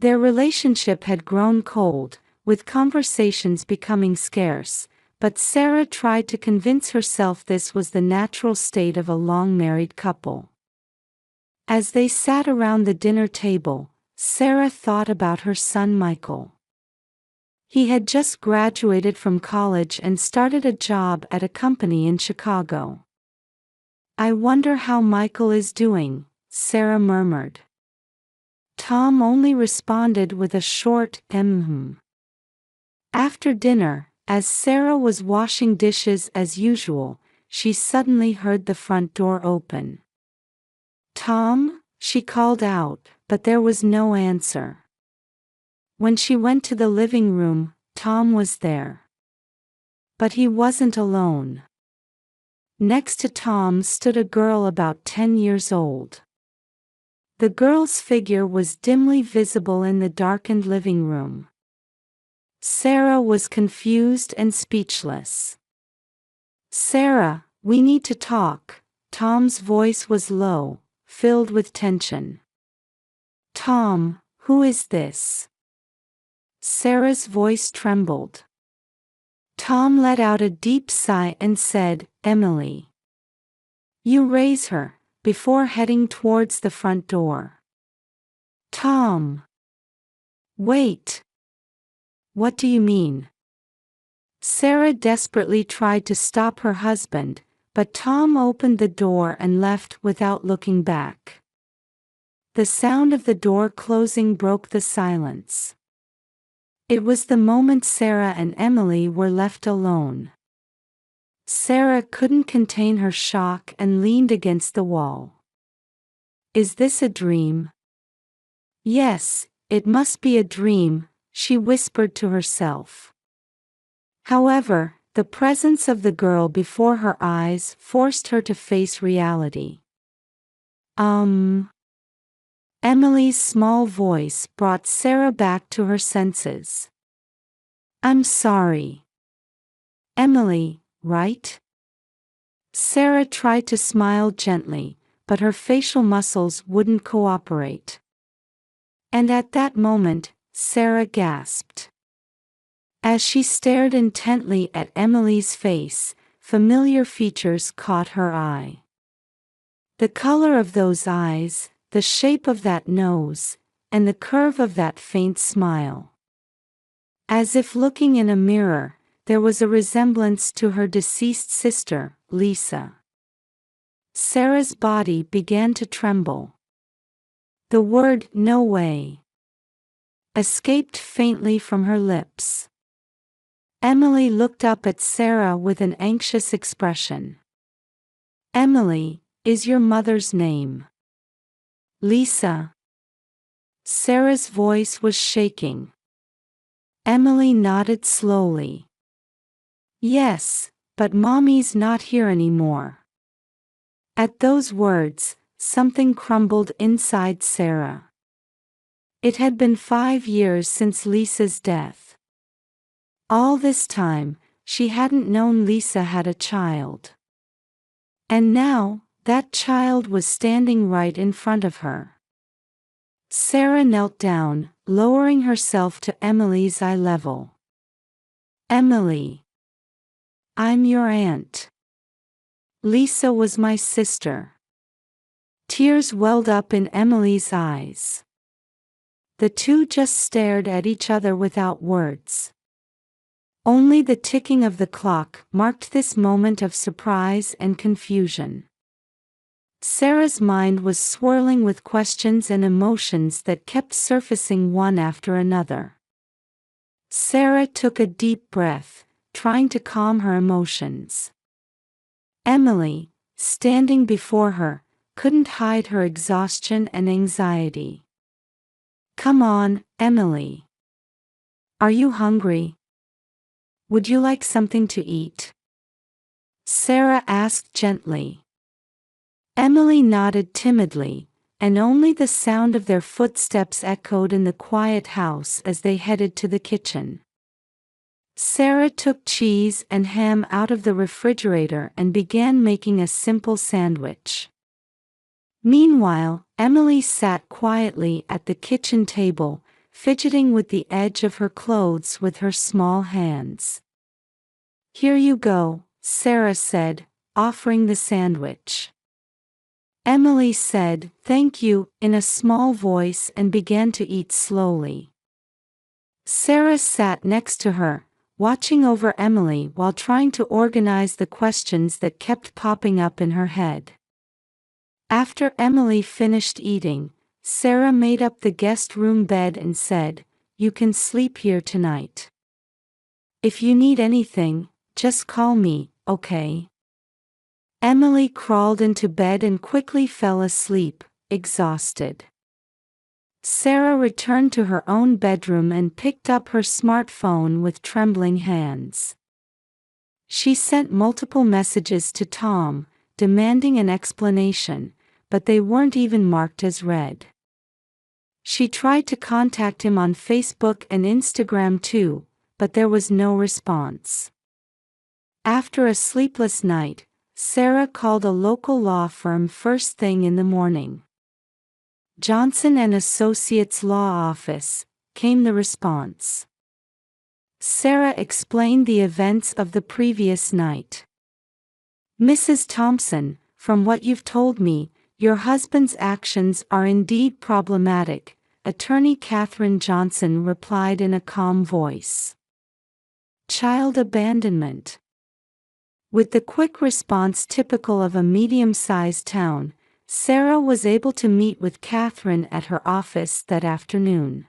Their relationship had grown cold, with conversations becoming scarce, but Sarah tried to convince herself this was the natural state of a long-married couple. As they sat around the dinner table, Sarah thought about her son Michael. He had just graduated from college and started a job at a company in Chicago. "I wonder how Michael is doing," Sarah murmured. Tom only responded with a short After dinner, as Sarah was washing dishes as usual, she suddenly heard the front door open. "Tom?" she called out, but there was no answer. When she went to the living room, Tom was there. But he wasn't alone. Next to Tom stood a girl about 10 years old. The girl's figure was dimly visible in the darkened living room. Sarah was confused and speechless. Sarah, we need to talk. Tom's voice was low, filled with tension. Tom, who is this? Sarah's voice trembled. Tom let out a deep sigh and said, Emily. You raise her, before heading towards the front door. Tom. Wait. What do you mean? Sarah desperately tried to stop her husband, but Tom opened the door and left without looking back. The sound of the door closing broke the silence. It was the moment Sarah and Emily were left alone. Sarah couldn't contain her shock and leaned against the wall. Is this a dream? Yes, it must be a dream, she whispered to herself. However, the presence of the girl before her eyes forced her to face reality. Emily's small voice brought Sarah back to her senses. I'm sorry. Emily, right? Sarah tried to smile gently, but her facial muscles wouldn't cooperate. And at that moment, Sarah gasped. As she stared intently at Emily's face, familiar features caught her eye. The color of those eyes, the shape of that nose, and the curve of that faint smile. As if looking in a mirror, there was a resemblance to her deceased sister, Lisa. Sarah's body began to tremble. The word "no way" escaped faintly from her lips. Emily looked up at Sarah with an anxious expression. Emily, is your mother's name Lisa? Sarah's voice was shaking. Emily nodded slowly. Yes, but Mommy's not here anymore. At those words, something crumbled inside Sarah. It had been 5 years since Lisa's death. All this time, she hadn't known Lisa had a child. And now, that child was standing right in front of her. Sarah knelt down, lowering herself to Emily's eye level. Emily. I'm your aunt. Lisa was my sister. Tears welled up in Emily's eyes. The two just stared at each other without words. Only the ticking of the clock marked this moment of surprise and confusion. Sarah's mind was swirling with questions and emotions that kept surfacing one after another. Sarah took a deep breath, trying to calm her emotions. Emily, standing before her, couldn't hide her exhaustion and anxiety. Come on, Emily. Are you hungry? Would you like something to eat? Sarah asked gently. Emily nodded timidly, and only the sound of their footsteps echoed in the quiet house as they headed to the kitchen. Sarah took cheese and ham out of the refrigerator and began making a simple sandwich. Meanwhile, Emily sat quietly at the kitchen table, fidgeting with the edge of her clothes with her small hands. Here you go, Sarah said, offering the sandwich. Emily said, thank you, in a small voice and began to eat slowly. Sarah sat next to her, watching over Emily while trying to organize the questions that kept popping up in her head. After Emily finished eating, Sarah made up the guest room bed and said, you can sleep here tonight. If you need anything, just call me, okay? Emily crawled into bed and quickly fell asleep, exhausted. Sarah returned to her own bedroom and picked up her smartphone with trembling hands. She sent multiple messages to Tom, demanding an explanation, but they weren't even marked as read. She tried to contact him on Facebook and Instagram too, but there was no response. After a sleepless night, Sarah called a local law firm first thing in the morning. Johnson and Associates Law Office, came the response. Sarah explained the events of the previous night. Mrs. Thompson, from what you've told me, your husband's actions are indeed problematic, Attorney Catherine Johnson replied in a calm voice. Child abandonment. With the quick response typical of a medium-sized town, Sarah was able to meet with Catherine at her office that afternoon.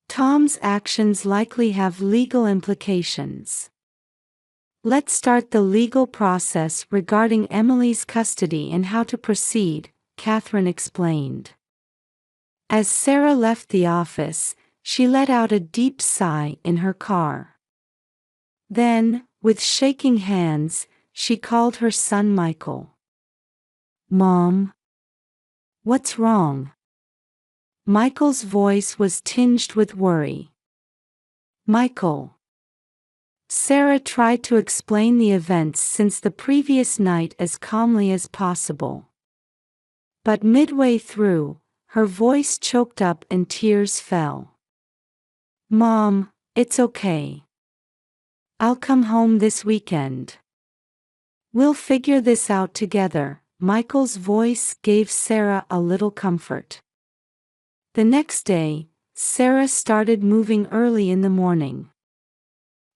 Tom's actions likely have legal implications. Let's start the legal process regarding Emily's custody and how to proceed, Catherine explained. As Sarah left the office, she let out a deep sigh in her car. Then, with shaking hands, she called her son Michael. Mom? What's wrong? Michael's voice was tinged with worry. Michael. Sarah tried to explain the events since the previous night as calmly as possible. But midway through, her voice choked up and tears fell. Mom, it's okay. I'll come home this weekend. We'll figure this out together. Michael's voice gave Sarah a little comfort. The next day, Sarah started moving early in the morning.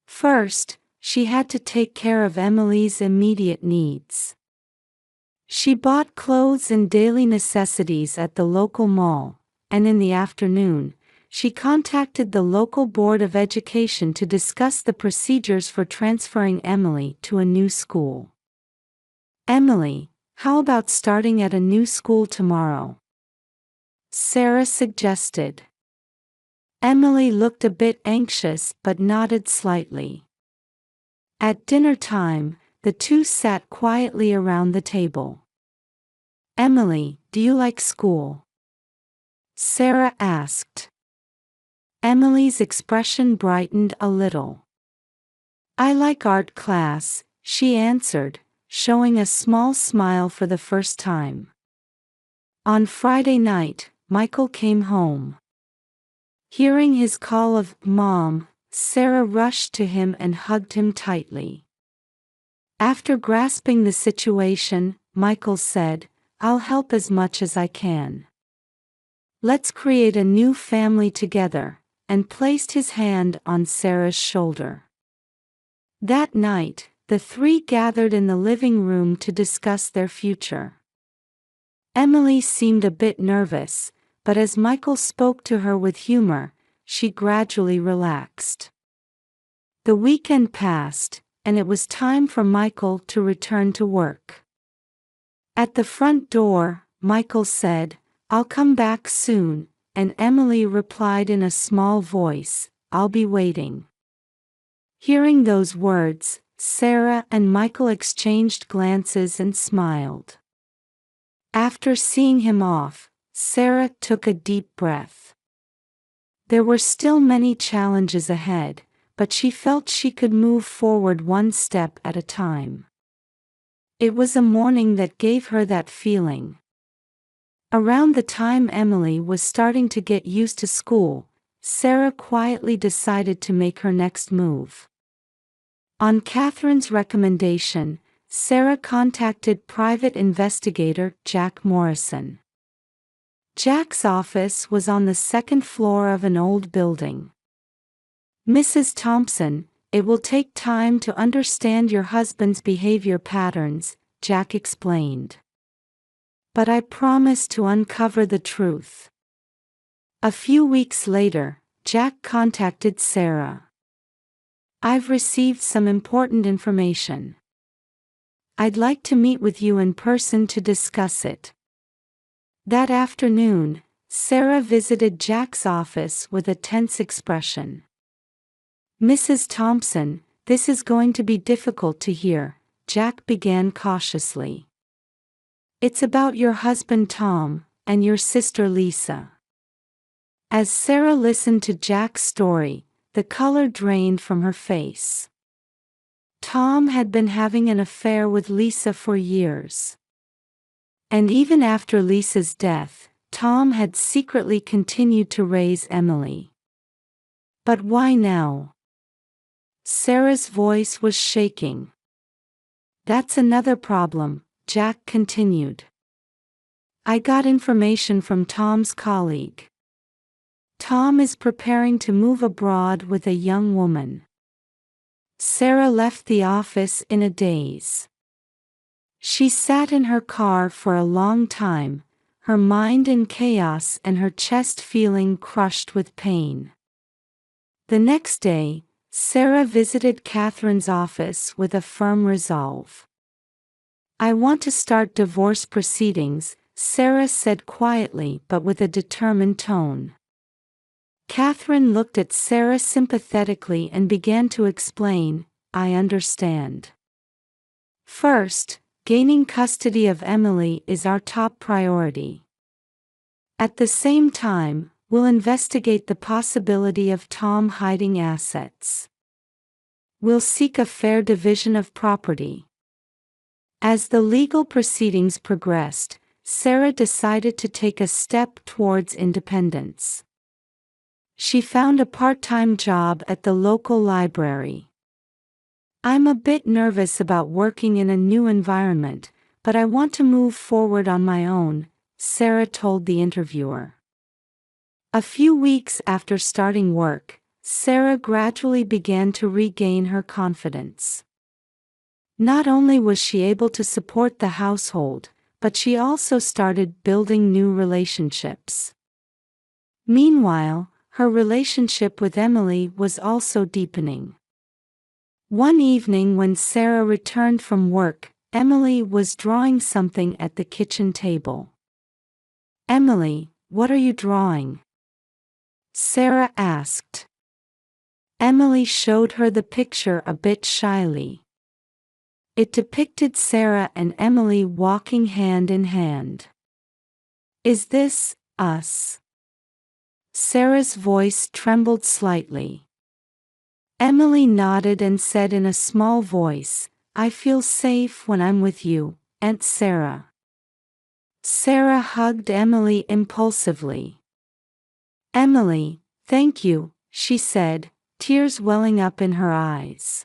First, she had to take care of Emily's immediate needs. She bought clothes and daily necessities at the local mall, and in the afternoon, she contacted the local Board of Education to discuss the procedures for transferring Emily to a new school. Emily, how about starting at a new school tomorrow? Sarah suggested. Emily looked a bit anxious but nodded slightly. At dinner time, the two sat quietly around the table. Emily, do you like school? Sarah asked. Emily's expression brightened a little. I like art class, she answered, showing a small smile for the first time. On Friday night, Michael came home. Hearing his call of Mom, Sarah rushed to him and hugged him tightly. After grasping the situation, Michael said, I'll help as much as I can. Let's create a new family together, and placed his hand on Sarah's shoulder. That night, the three gathered in the living room to discuss their future. Emily seemed a bit nervous, but as Michael spoke to her with humor, she gradually relaxed. The weekend passed, and it was time for Michael to return to work. At the front door, Michael said, I'll come back soon, and Emily replied in a small voice, I'll be waiting. Hearing those words, Sarah and Michael exchanged glances and smiled. After seeing him off, Sarah took a deep breath. There were still many challenges ahead, but she felt she could move forward one step at a time. It was a morning that gave her that feeling. Around the time Emily was starting to get used to school, Sarah quietly decided to make her next move. On Catherine's recommendation, Sarah contacted private investigator Jack Morrison. Jack's office was on the second floor of an old building. Mrs. Thompson, it will take time to understand your husband's behavior patterns, Jack explained. But I promise to uncover the truth. A few weeks later, Jack contacted Sarah. I've received some important information. I'd like to meet with you in person to discuss it. That afternoon, Sarah visited Jack's office with a tense expression. Mrs. Thompson, this is going to be difficult to hear, Jack began cautiously. It's about your husband Tom, and your sister Lisa. As Sarah listened to Jack's story, the color drained from her face. Tom had been having an affair with Lisa for years. And even after Lisa's death, Tom had secretly continued to raise Emily. But why now? Sarah's voice was shaking. That's another problem, Jack continued. I got information from Tom's colleague. Tom is preparing to move abroad with a young woman. Sarah left the office in a daze. She sat in her car for a long time, her mind in chaos and her chest feeling crushed with pain. The next day, Sarah visited Catherine's office with a firm resolve. I want to start divorce proceedings, Sarah said quietly but with a determined tone. Catherine looked at Sarah sympathetically and began to explain, I understand. First, gaining custody of Emily is our top priority. At the same time, we'll investigate the possibility of Tom hiding assets. We'll seek a fair division of property. As the legal proceedings progressed, Sarah decided to take a step towards independence. She found a part-time job at the local library. I'm a bit nervous about working in a new environment, but I want to move forward on my own, Sarah told the interviewer. A few weeks after starting work, Sarah gradually began to regain her confidence. Not only was she able to support the household, but she also started building new relationships. Meanwhile, her relationship with Emily was also deepening. One evening when Sarah returned from work, Emily was drawing something at the kitchen table. Emily, what are you drawing? Sarah asked. Emily showed her the picture a bit shyly. It depicted Sarah and Emily walking hand in hand. Is this us? Sarah's voice trembled slightly. Emily nodded and said in a small voice, I feel safe when I'm with you, Aunt Sarah. Sarah hugged Emily impulsively. Emily, thank you, she said, tears welling up in her eyes.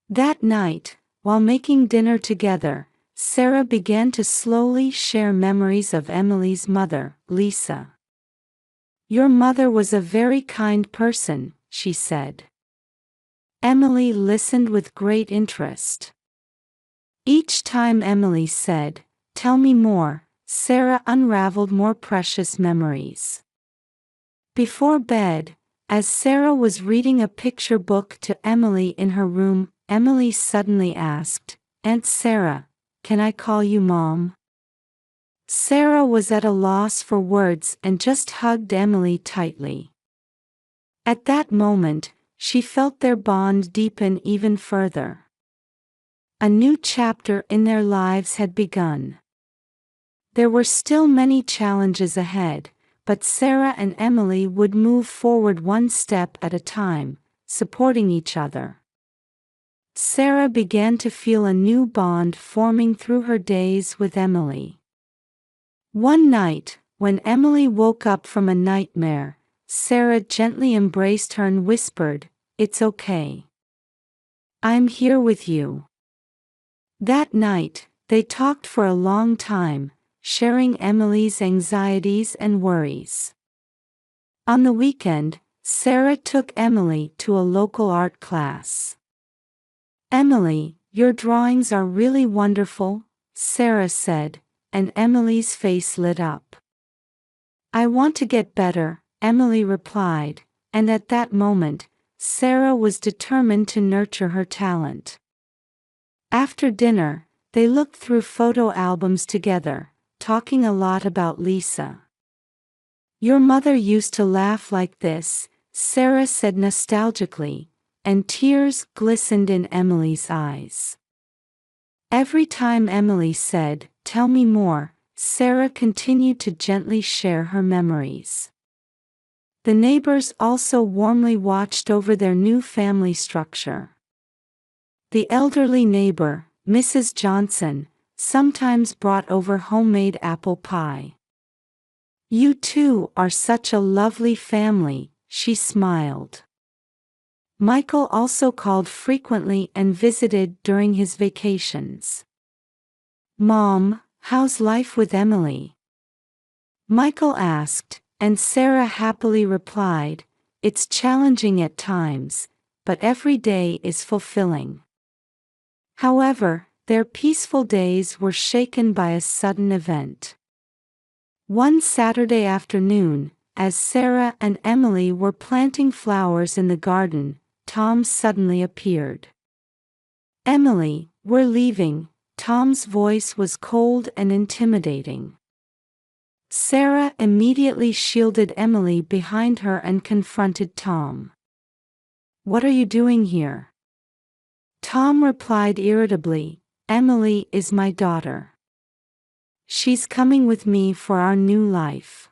That night, while making dinner together, Sarah began to slowly share memories of Emily's mother, Lisa. Your mother was a very kind person, she said. Emily listened with great interest. Each time Emily said, Tell me more, Sarah unraveled more precious memories. Before bed, as Sarah was reading a picture book to Emily in her room, Emily suddenly asked, Aunt Sarah, can I call you Mom? Sarah was at a loss for words and just hugged Emily tightly. At that moment, she felt their bond deepen even further. A new chapter in their lives had begun. There were still many challenges ahead, but Sarah and Emily would move forward one step at a time, supporting each other. Sarah began to feel a new bond forming through her days with Emily. One night, when Emily woke up from a nightmare, Sarah gently embraced her and whispered, It's okay. I'm here with you. That night, they talked for a long time, sharing Emily's anxieties and worries. On the weekend, Sarah took Emily to a local art class. Emily, your drawings are really wonderful, Sarah said, and Emily's face lit up. I want to get better, Emily replied, and at that moment, Sarah was determined to nurture her talent. After dinner, they looked through photo albums together, talking a lot about Lisa. Your mother used to laugh like this, Sarah said nostalgically, and tears glistened in Emily's eyes. Every time Emily said, Tell me more, Sarah continued to gently share her memories. The neighbors also warmly watched over their new family structure. The elderly neighbor, Mrs. Johnson, sometimes brought over homemade apple pie. "You two are such a lovely family," she smiled. Michael also called frequently and visited during his vacations. "Mom, how's life with Emily?" Michael asked, and Sarah happily replied, "It's challenging at times, but every day is fulfilling." However, their peaceful days were shaken by a sudden event. One Saturday afternoon, as Sarah and Emily were planting flowers in the garden, Tom suddenly appeared. "Emily, we're leaving." Tom's voice was cold and intimidating. Sarah immediately shielded Emily behind her and confronted Tom. "What are you doing here?" Tom replied irritably, "Emily is my daughter. She's coming with me for our new life."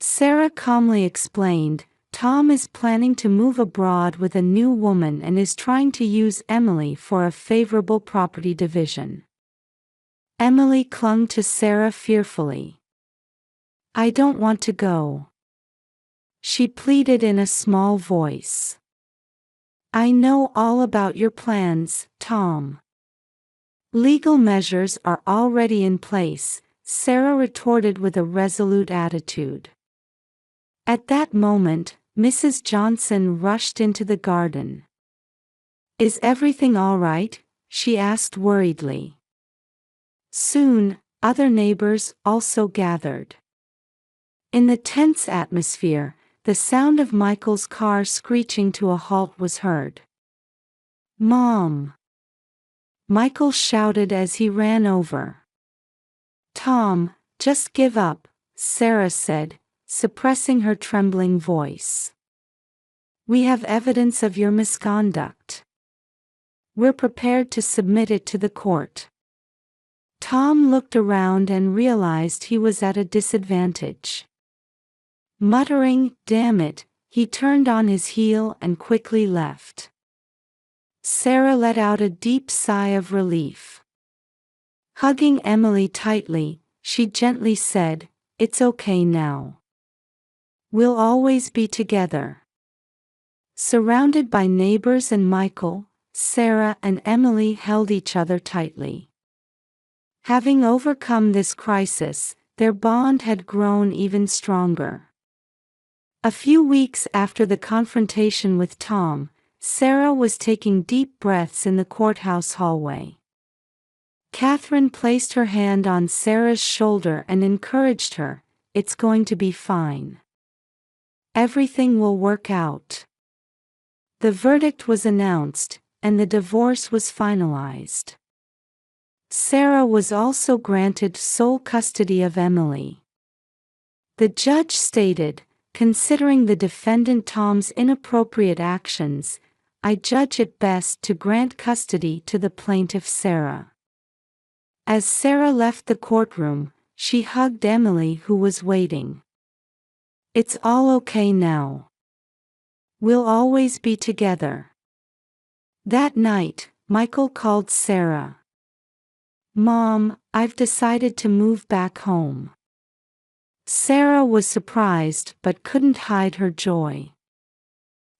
Sarah calmly explained, "Tom is planning to move abroad with a new woman and is trying to use Emily for a favorable property division." Emily clung to Sarah fearfully. "I don't want to go," she pleaded in a small voice. "I know all about your plans, Tom." "Legal measures are already in place," Sarah retorted with a resolute attitude. At that moment, Mrs. Johnson rushed into the garden. "Is everything all right?" she asked worriedly. Soon, other neighbors also gathered. In the tense atmosphere, the sound of Michael's car screeching to a halt was heard. "Mom!" Michael shouted as he ran over. "Tom, just give up," Sarah said, suppressing her trembling voice. "We have evidence of your misconduct. We're prepared to submit it to the court." Tom looked around and realized he was at a disadvantage. Muttering, "Damn it," he turned on his heel and quickly left. Sarah let out a deep sigh of relief. Hugging Emily tightly, she gently said, "It's okay now. We'll always be together." Surrounded by neighbors and Michael, Sarah and Emily held each other tightly. Having overcome this crisis, their bond had grown even stronger. A few weeks after the confrontation with Tom, Sarah was taking deep breaths in the courthouse hallway. Catherine placed her hand on Sarah's shoulder and encouraged her, "It's going to be fine. Everything will work out." The verdict was announced, and the divorce was finalized. Sarah was also granted sole custody of Emily. The judge stated, "Considering the defendant Tom's inappropriate actions, I judge it best to grant custody to the plaintiff Sarah." As Sarah left the courtroom, she hugged Emily, who was waiting. "It's all okay now. We'll always be together." That night, Michael called Sarah. "Mom, I've decided to move back home." Sarah was surprised but couldn't hide her joy.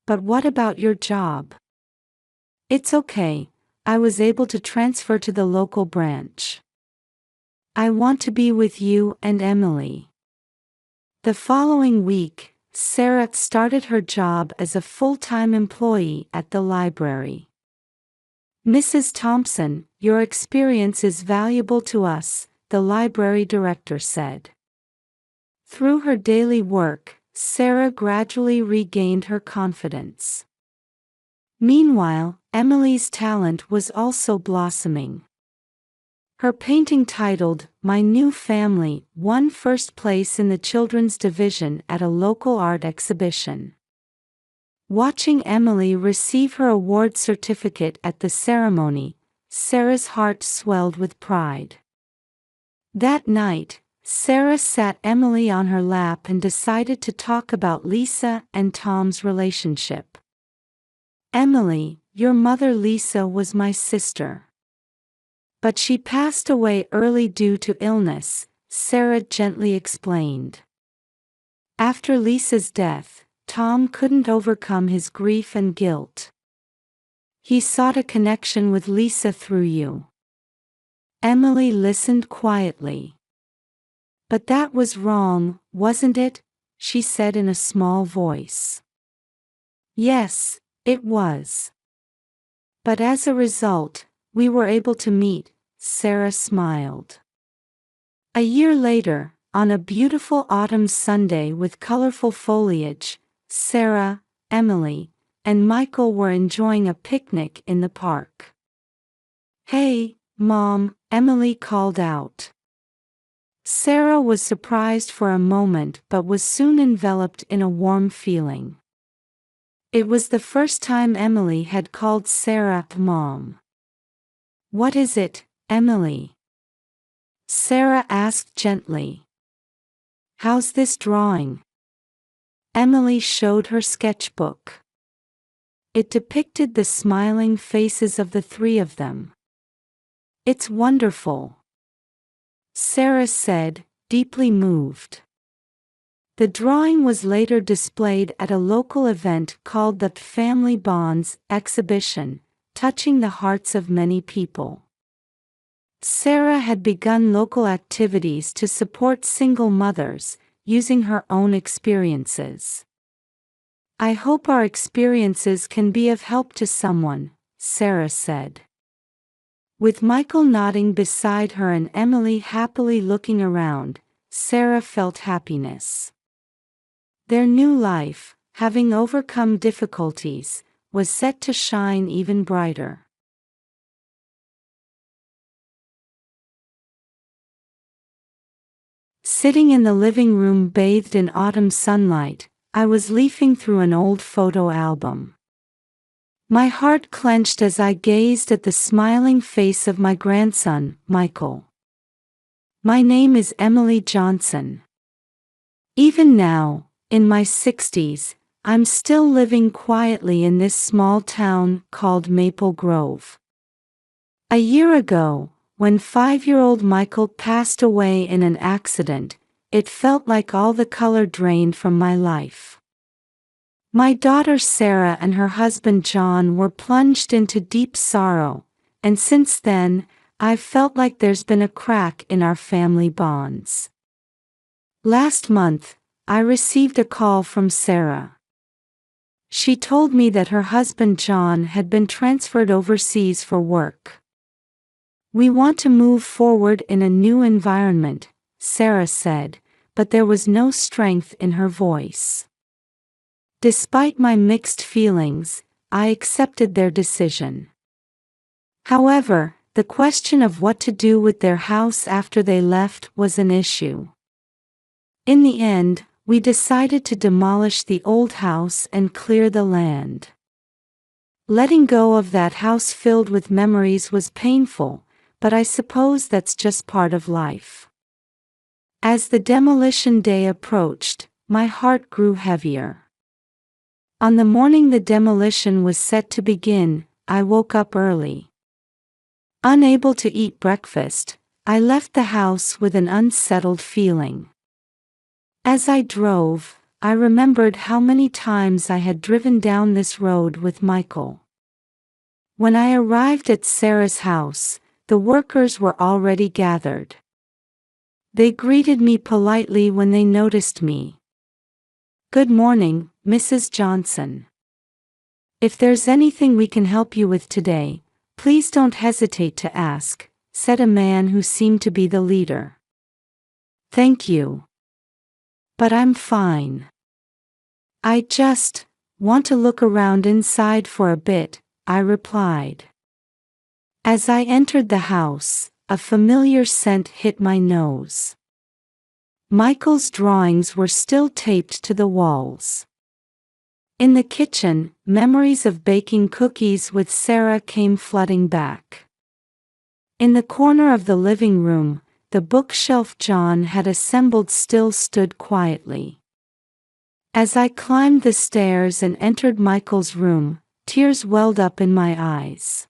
"But what about your job?" "It's okay, I was able to transfer to the local branch. I want to be with you and Emily." The following week, Sarah started her job as a full-time employee at the library. "Mrs. Thompson, your experience is valuable to us," the library director said. Through her daily work, Sarah gradually regained her confidence. Meanwhile, Emily's talent was also blossoming. Her painting titled, "My New Family," won first place in the children's division at a local art exhibition. Watching Emily receive her award certificate at the ceremony, Sarah's heart swelled with pride. That night, Sarah sat Emily on her lap and decided to talk about Lisa and Tom's relationship. "Emily, Your mother Lisa was my sister. But she passed away early due to illness, Sarah gently explained. After Lisa's death, Tom couldn't overcome his grief and guilt. He sought a connection with Lisa through you. Emily listened quietly. But that was wrong, wasn't it? She said in a small voice. Yes, it was. But as a result, we were able to meet, Sarah smiled. A year later, on a beautiful autumn Sunday with colorful foliage, Sarah, Emily, and Michael were enjoying a picnic in the park. "Hey, Mom," Emily called out. Sarah was surprised for a moment but was soon enveloped in a warm feeling. It was the first time Emily had called Sarah Mom. "What is it, Emily?" Sarah asked gently. "How's this drawing?" Emily showed her sketchbook. It depicted the smiling faces of the three of them. "It's wonderful," Sarah said, deeply moved. The drawing was later displayed at a local event called the Family Bonds Exhibition, touching the hearts of many people. Sarah had begun local activities to support single mothers, using her own experiences. "I hope our experiences can be of help to someone," Sarah said. With Michael nodding beside her and Emily happily looking around, Sarah felt happiness. Their new life, having overcome difficulties, was set to shine even brighter. Sitting in the living room bathed in autumn sunlight, I was leafing through an old photo album. My heart clenched as I gazed at the smiling face of my grandson, Michael. "My name is Emily Johnson. Even now, in my 60s, I'm still living quietly in this small town called Maple Grove. A year ago, when 5-year-old Michael passed away in an accident, it felt like all the color drained from my life. My daughter Sarah and her husband John were plunged into deep sorrow, and since then, I've felt like there's been a crack in our family bonds. Last month, I received a call from Sarah. She told me that her husband John had been transferred overseas for work. We want to move forward in a new environment," Sarah said, but there was no strength in her voice. Despite my mixed feelings, I accepted their decision. However, the question of what to do with their house after they left was an issue. In the end, we decided to demolish the old house and clear the land. Letting go of that house filled with memories was painful, but I suppose that's just part of life. As the demolition day approached, my heart grew heavier. On the morning the demolition was set to begin, I woke up early. Unable to eat breakfast, I left the house with an unsettled feeling. As I drove, I remembered how many times I had driven down this road with Michael. When I arrived at Sarah's house, the workers were already gathered. They greeted me politely when they noticed me. "Good morning, Mrs. Johnson. If there's anything we can help you with today, please don't hesitate to ask," said a man who seemed to be the leader. "Thank you. But I'm fine. I just want to look around inside for a bit," I replied. As I entered the house, a familiar scent hit my nose. Michael's drawings were still taped to the walls. In the kitchen, memories of baking cookies with Sarah came flooding back. In the corner of the living room, the bookshelf John had assembled still stood quietly. As I climbed the stairs and entered Michael's room, tears welled up in my eyes.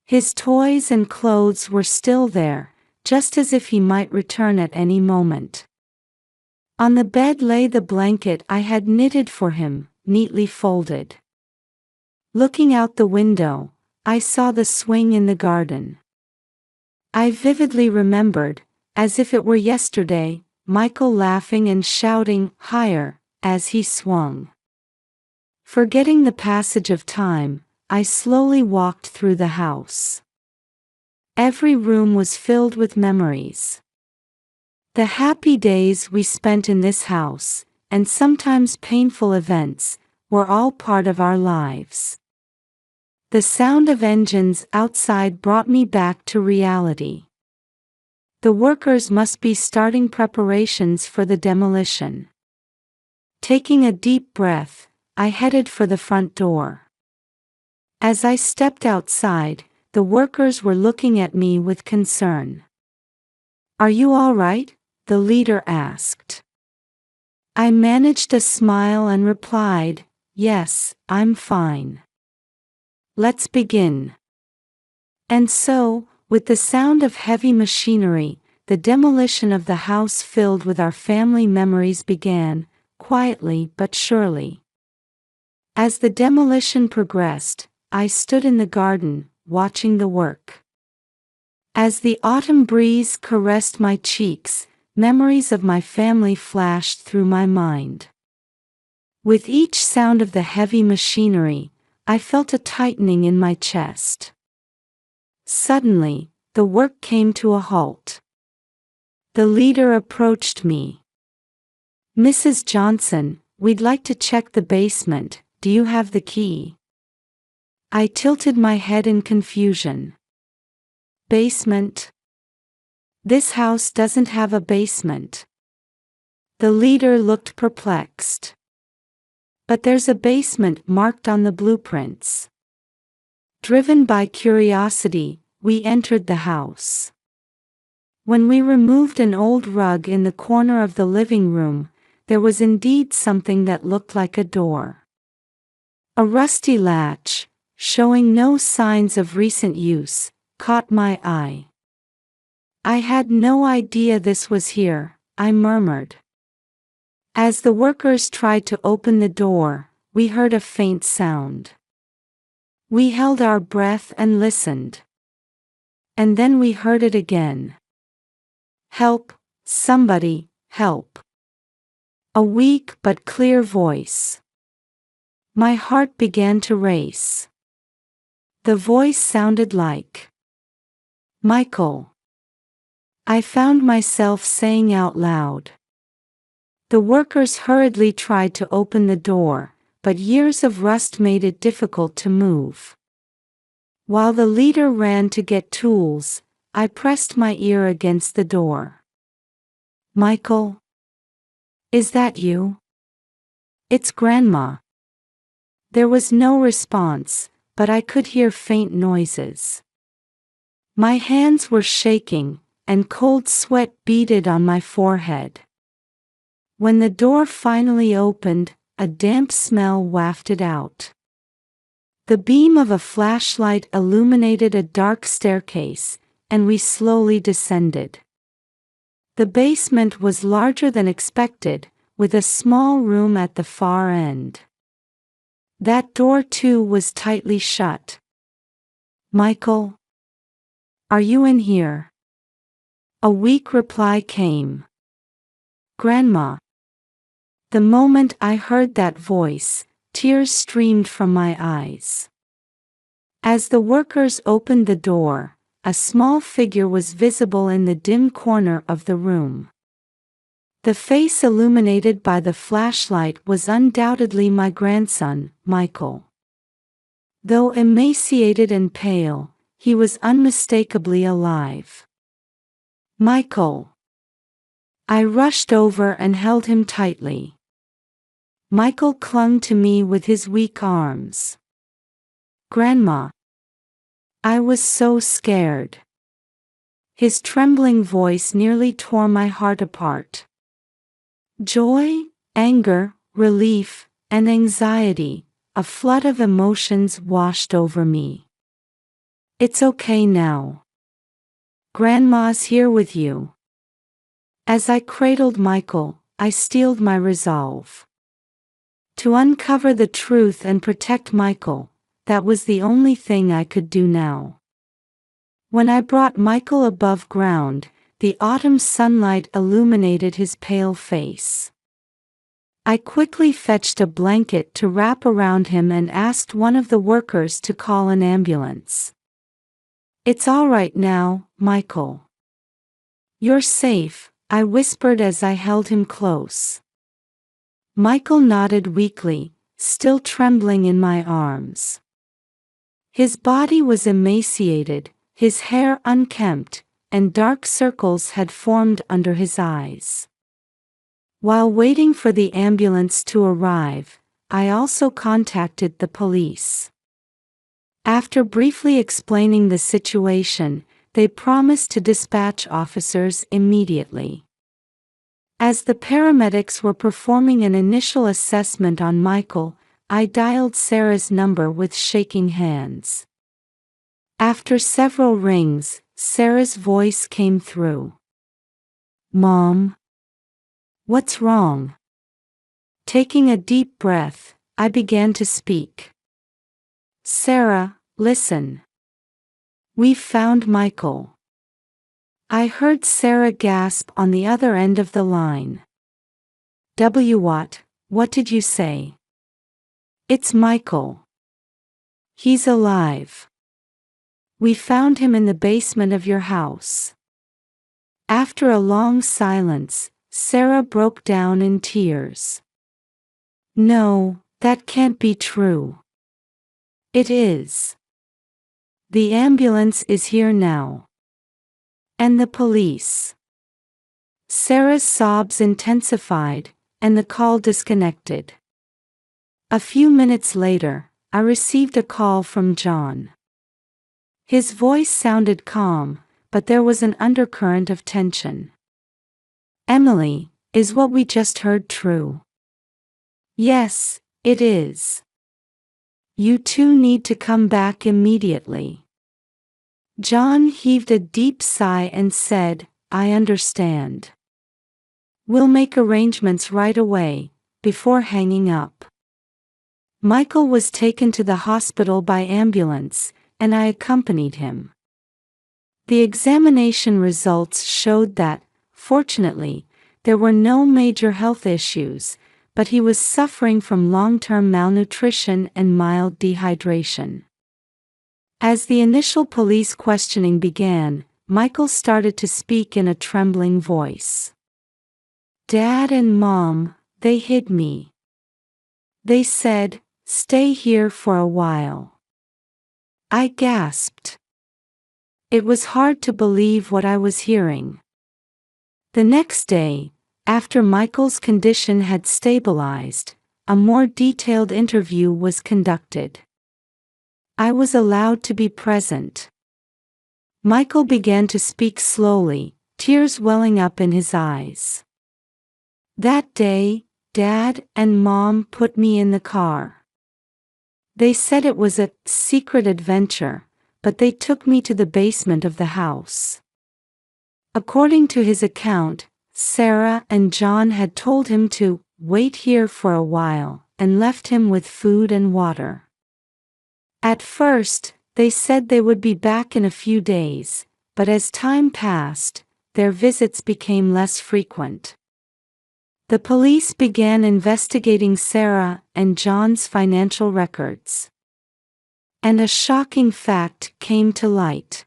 His toys and clothes were still there, just as if he might return at any moment. On the bed lay the blanket I had knitted for him, neatly folded. Looking out the window, I saw the swing in the garden. I vividly remembered, as if it were yesterday, Michael laughing and shouting, "Higher," as he swung. Forgetting the passage of time, I slowly walked through the house. Every room was filled with memories. The happy days we spent in this house, and sometimes painful events, were all part of our lives. The sound of engines outside brought me back to reality. The workers must be starting preparations for the demolition. Taking a deep breath, I headed for the front door. As I stepped outside, the workers were looking at me with concern. "Are you all right?" the leader asked. I managed a smile and replied, "Yes, I'm fine. Let's begin." And so, with the sound of heavy machinery, the demolition of the house filled with our family memories began, quietly but surely. As the demolition progressed, I stood in the garden, watching the work. As the autumn breeze caressed my cheeks, memories of my family flashed through my mind. With each sound of the heavy machinery, I felt a tightening in my chest. Suddenly, the work came to a halt. The leader approached me. "Mrs. Johnson, we'd like to check the basement. Do you have the key?" I tilted my head in confusion. "Basement? This house doesn't have a basement." The leader looked perplexed. "But there's a basement marked on the blueprints." Driven by curiosity, we entered the house. When we removed an old rug in the corner of the living room, there was indeed something that looked like a door. A rusty latch, showing no signs of recent use, caught my eye. "I had no idea this was here," I murmured. As the workers tried to open the door, we heard a faint sound. We held our breath and listened. And then we heard it again. "Help! Somebody, help!" A weak but clear voice. My heart began to race. The voice sounded like Michael. I found myself saying out loud. The workers hurriedly tried to open the door, but years of rust made it difficult to move. While the leader ran to get tools, I pressed my ear against the door. "Michael? Is that you?" "It's Grandma." There was no response, but I could hear faint noises. My hands were shaking, and cold sweat beaded on my forehead. When the door finally opened, a damp smell wafted out. The beam of a flashlight illuminated a dark staircase, and we slowly descended. The basement was larger than expected, with a small room at the far end. That door too was tightly shut. "Michael? Are you in here?" A weak reply came. "Grandma." The moment I heard that voice, tears streamed from my eyes. As the workers opened the door, a small figure was visible in the dim corner of the room. The face illuminated by the flashlight was undoubtedly my grandson, Michael. Though emaciated and pale, he was unmistakably alive. "Michael!" I rushed over and held him tightly. Michael clung to me with his weak arms. "Grandma." I was so scared. His trembling voice nearly tore my heart apart. Joy, anger, relief, and anxiety, a flood of emotions washed over me. It's okay now. Grandma's here with you. As I cradled Michael, I steeled my resolve to uncover the truth and protect Michael. That was the only thing I could do now. When I brought Michael above ground, the autumn sunlight illuminated his pale face. I quickly fetched a blanket to wrap around him and asked one of the workers to call an ambulance. "It's all right now, Michael. You're safe," I whispered as I held him close. Michael nodded weakly, still trembling in my arms. His body was emaciated, his hair unkempt, and dark circles had formed under his eyes. While waiting for the ambulance to arrive, I also contacted the police. After briefly explaining the situation, they promised to dispatch officers immediately. As the paramedics were performing an initial assessment on Michael, I dialed Sarah's number with shaking hands. After several rings, Sarah's voice came through. "Mom? What's wrong?" Taking a deep breath, I began to speak. "Sarah, listen. We've found Michael." I heard Sarah gasp on the other end of the line. What did you say?" "It's Michael. He's alive. We found him in the basement of your house." After a long silence, Sarah broke down in tears. "No, that can't be true." "It is. The ambulance is here now. And the police." Sarah's sobs intensified, and the call disconnected. A few minutes later, I received a call from John. His voice sounded calm, but there was an undercurrent of tension. "Emily, is what we just heard true?" "Yes, it is. You two need to come back immediately." John heaved a deep sigh and said, "I understand. We'll make arrangements right away," before hanging up. Michael was taken to the hospital by ambulance, and I accompanied him. The examination results showed that, fortunately, there were no major health issues, but he was suffering from long-term malnutrition and mild dehydration. As the initial police questioning began, Michael started to speak in a trembling voice. "Dad and Mom, they hid me. They said, 'Stay here for a while.'" I gasped. It was hard to believe what I was hearing. The next day, after Michael's condition had stabilized, a more detailed interview was conducted. I was allowed to be present. Michael began to speak slowly, tears welling up in his eyes. "That day, Dad and Mom put me in the car. They said it was a secret adventure, but they took me to the basement of the house." According to his account, Sarah and John had told him to wait here for a while and left him with food and water. At first, they said they would be back in a few days, but as time passed, their visits became less frequent. The police began investigating Sarah and John's financial records. And a shocking fact came to light.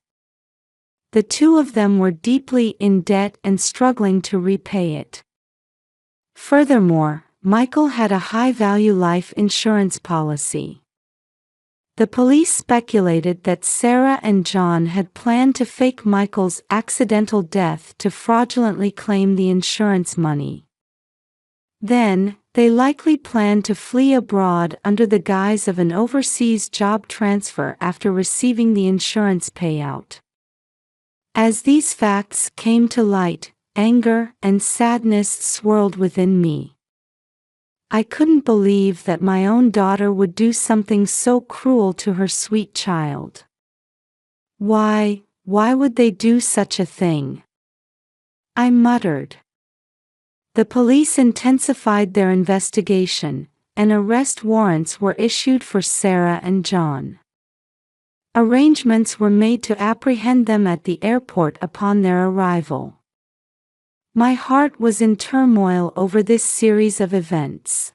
The two of them were deeply in debt and struggling to repay it. Furthermore, Michael had a high-value life insurance policy. The police speculated that Sarah and John had planned to fake Michael's accidental death to fraudulently claim the insurance money. Then, they likely planned to flee abroad under the guise of an overseas job transfer after receiving the insurance payout. As these facts came to light, anger and sadness swirled within me. I couldn't believe that my own daughter would do something so cruel to her sweet child. Why would they do such a thing? I muttered. The police intensified their investigation, and arrest warrants were issued for Sarah and John. Arrangements were made to apprehend them at the airport upon their arrival. My heart was in turmoil over this series of events.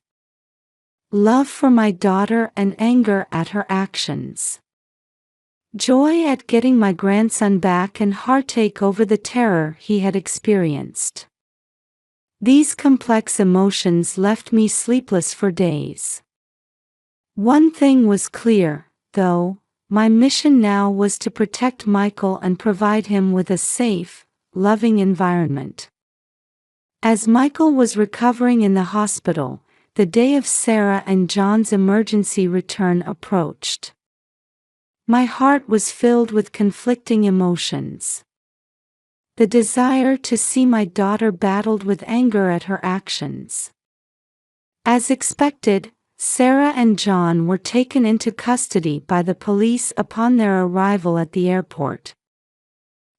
Love for my daughter and anger at her actions. Joy at getting my grandson back and heartache over the terror he had experienced. These complex emotions left me sleepless for days. One thing was clear, though: my mission now was to protect Michael and provide him with a safe, loving environment. As Michael was recovering in the hospital, the day of Sarah and John's emergency return approached. My heart was filled with conflicting emotions. The desire to see my daughter battled with anger at her actions. As expected, Sarah and John were taken into custody by the police upon their arrival at the airport.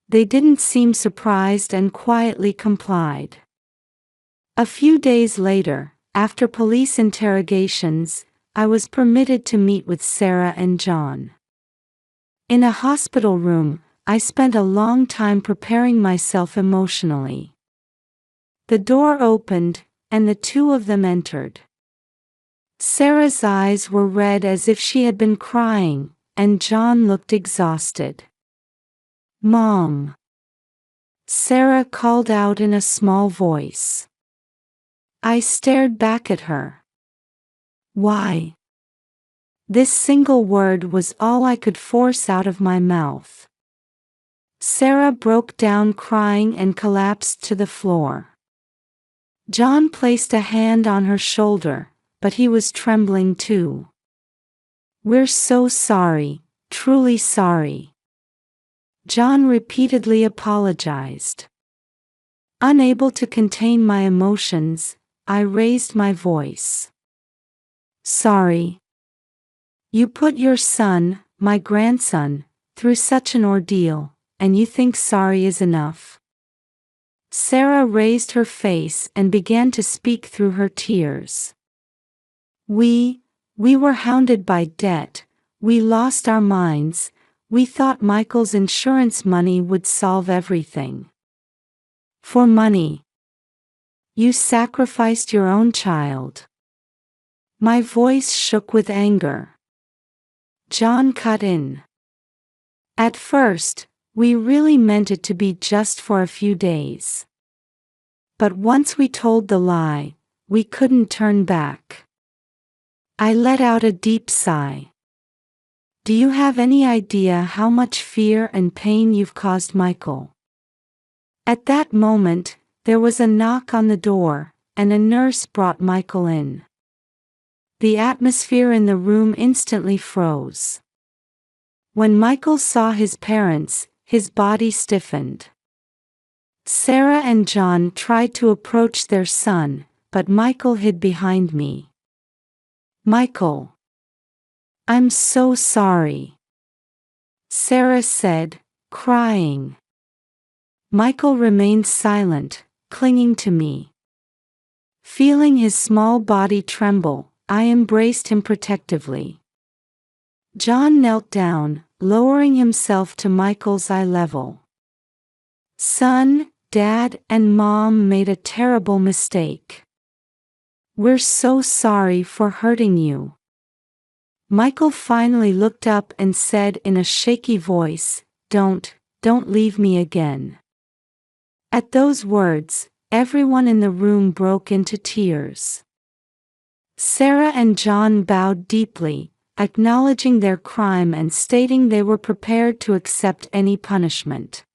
They didn't seem surprised and quietly complied. A few days later, after police interrogations, I was permitted to meet with Sarah and John. In a hospital room, I spent a long time preparing myself emotionally. The door opened, and the two of them entered. Sarah's eyes were red as if she had been crying, and John looked exhausted. "Mom!" Sarah called out in a small voice. I stared back at her. Why? This single word was all I could force out of my mouth. Sarah broke down crying and collapsed to the floor. John placed a hand on her shoulder, but he was trembling too. "We're so sorry, truly sorry." John repeatedly apologized. Unable to contain my emotions, I raised my voice. "Sorry. You put your son, my grandson, through such an ordeal, and you think sorry is enough?" Sarah raised her face and began to speak through her tears. We were hounded by debt, we lost our minds, we thought Michael's insurance money would solve everything. For money. You sacrificed your own child." My voice shook with anger. John cut in. "At first, we really meant it to be just for a few days. But once we told the lie, we couldn't turn back." I let out a deep sigh. "Do you have any idea how much fear and pain you've caused Michael?" At that moment, there was a knock on the door, and a nurse brought Michael in. The atmosphere in the room instantly froze. When Michael saw his parents, his body stiffened. Sarah and John tried to approach their son, but Michael hid behind me. "Michael. I'm so sorry," Sarah said, crying. Michael remained silent, clinging to me. Feeling his small body tremble, I embraced him protectively. John knelt down, lowering himself to Michael's eye level. "Son, Dad, and Mom made a terrible mistake. We're so sorry for hurting you." Michael finally looked up and said in a shaky voice, Don't leave me again." At those words, everyone in the room broke into tears. Sarah and John bowed deeply, acknowledging their crime and stating they were prepared to accept any punishment.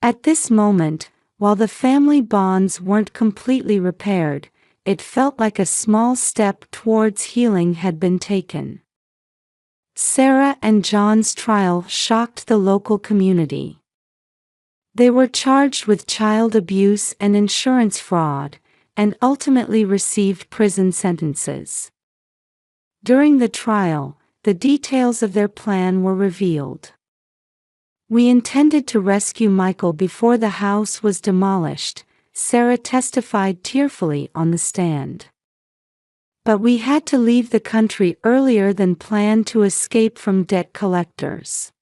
At this moment, while the family bonds weren't completely repaired, it felt like a small step towards healing had been taken. Sarah and John's trial shocked the local community. They were charged with child abuse and insurance fraud, and ultimately received prison sentences. During the trial, the details of their plan were revealed. "We intended to rescue Michael before the house was demolished," Sarah testified tearfully on the stand. "But we had to leave the country earlier than planned to escape from debt collectors."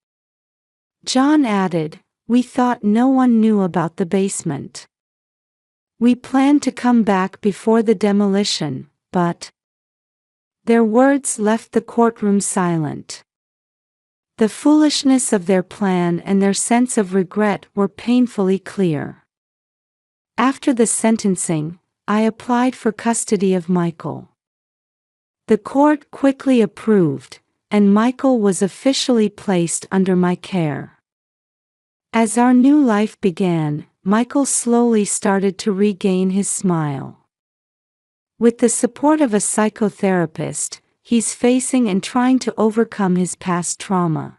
John added, "We thought no one knew about the basement. We planned to come back before the demolition, but—" Their words left the courtroom silent. The foolishness of their plan and their sense of regret were painfully clear. After the sentencing, I applied for custody of Michael. The court quickly approved, and Michael was officially placed under my care. As our new life began, Michael slowly started to regain his smile. With the support of a psychotherapist, he's facing and trying to overcome his past trauma.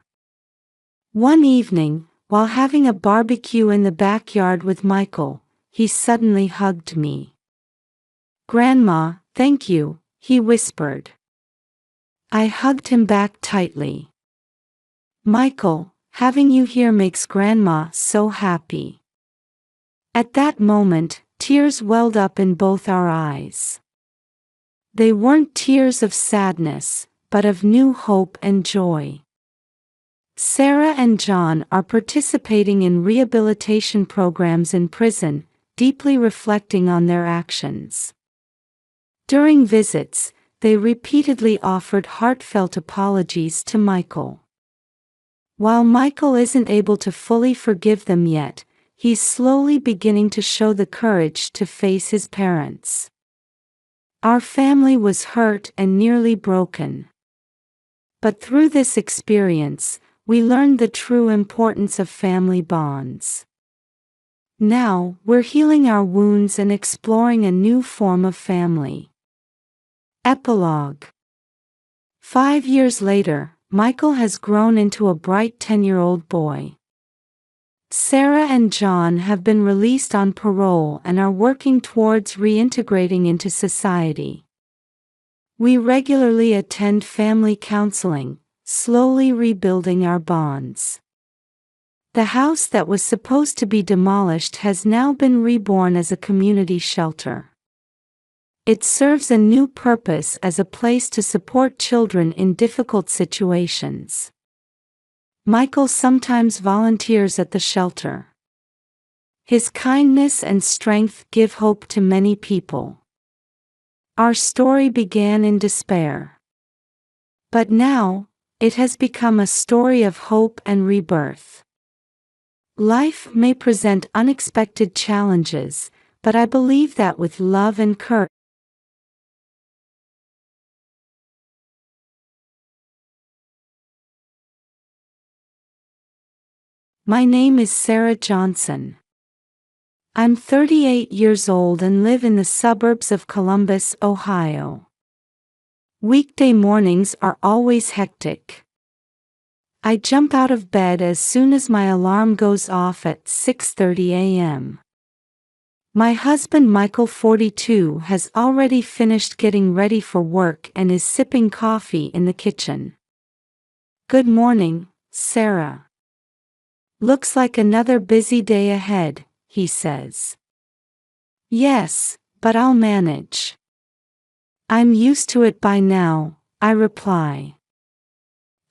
One evening, while having a barbecue in the backyard with Michael, he suddenly hugged me. "Grandma, thank you," he whispered. I hugged him back tightly. "Michael, having you here makes Grandma so happy." At that moment, tears welled up in both our eyes. They weren't tears of sadness, but of new hope and joy. Sarah and John are participating in rehabilitation programs in prison, deeply reflecting on their actions. During visits, they repeatedly offered heartfelt apologies to Michael. While Michael isn't able to fully forgive them yet, he's slowly beginning to show the courage to face his parents. Our family was hurt and nearly broken. But through this experience, we learned the true importance of family bonds. Now, we're healing our wounds and exploring a new form of family. Epilogue. 5 years later, Michael has grown into a bright 10-year-old boy. Sarah and John have been released on parole and are working towards reintegrating into society. We regularly attend family counseling, slowly rebuilding our bonds. The house that was supposed to be demolished has now been reborn as a community shelter. It serves a new purpose as a place to support children in difficult situations. Michael sometimes volunteers at the shelter. His kindness and strength give hope to many people. Our story began in despair. But now, it has become a story of hope and rebirth. Life may present unexpected challenges, but I believe that with love and courage. My name is Sarah Johnson. I'm 38 years old and live in the suburbs of Columbus, Ohio. Weekday mornings are always hectic. I jump out of bed as soon as my alarm goes off at 6:30 a.m. My husband Michael, 42, has already finished getting ready for work and is sipping coffee in the kitchen. "Good morning, Sarah. Looks like another busy day ahead," he says. "Yes, but I'll manage. I'm used to it by now," I reply.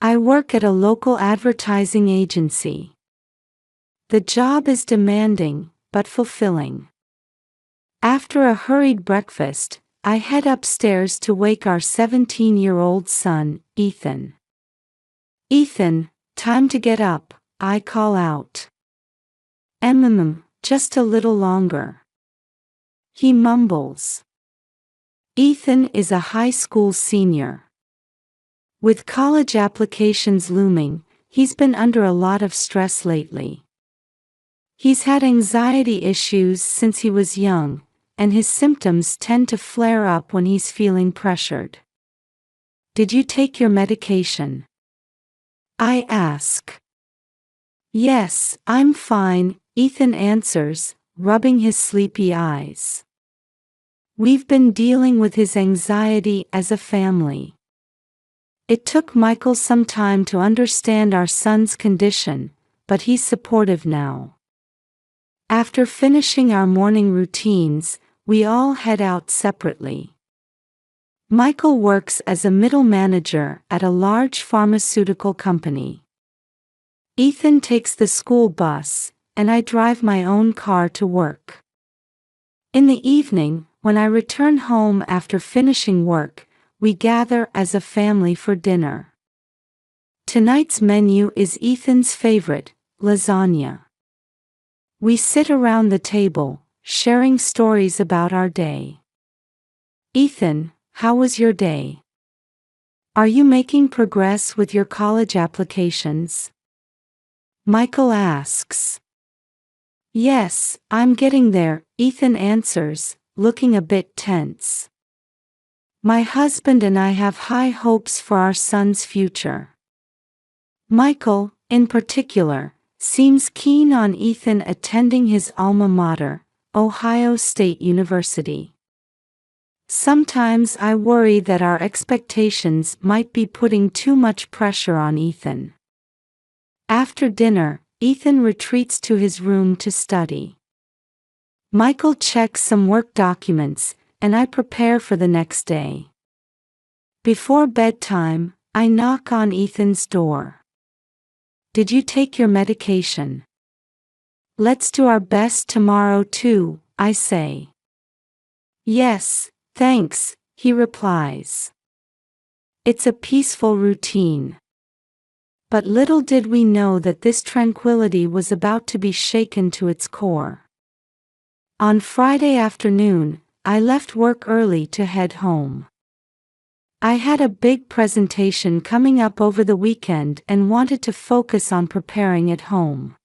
I work at a local advertising agency. The job is demanding, but fulfilling. After a hurried breakfast, I head upstairs to wake our 17-year-old son, Ethan. "Ethan, time to get up," I call out. Just a little longer." He mumbles. Ethan is a high school senior. With college applications looming, he's been under a lot of stress lately. He's had anxiety issues since he was young, and his symptoms tend to flare up when he's feeling pressured. "Did you take your medication?" I ask. "Yes, I'm fine," Ethan answers, rubbing his sleepy eyes. We've been dealing with his anxiety as a family. It took Michael some time to understand our son's condition, but he's supportive now. After finishing our morning routines, we all head out separately. Michael works as a middle manager at a large pharmaceutical company. Ethan takes the school bus, and I drive my own car to work. In the evening, when I return home after finishing work, we gather as a family for dinner. Tonight's menu is Ethan's favorite, lasagna. We sit around the table, sharing stories about our day. Ethan, how was your day? Are you making progress with your college applications? Michael asks. Yes, I'm getting there, Ethan answers, looking a bit tense. My husband and I have high hopes for our son's future. Michael, in particular, seems keen on Ethan attending his alma mater, Ohio State University. Sometimes I worry that our expectations might be putting too much pressure on Ethan. After dinner, Ethan retreats to his room to study. Michael checks some work documents, and I prepare for the next day. Before bedtime, I knock on Ethan's door. Did you take your medication? Let's do our best tomorrow too, I say. Yes, thanks, he replies. It's a peaceful routine. But little did we know that this tranquility was about to be shaken to its core. On Friday afternoon, I left work early to head home. I had a big presentation coming up over the weekend and wanted to focus on preparing at home.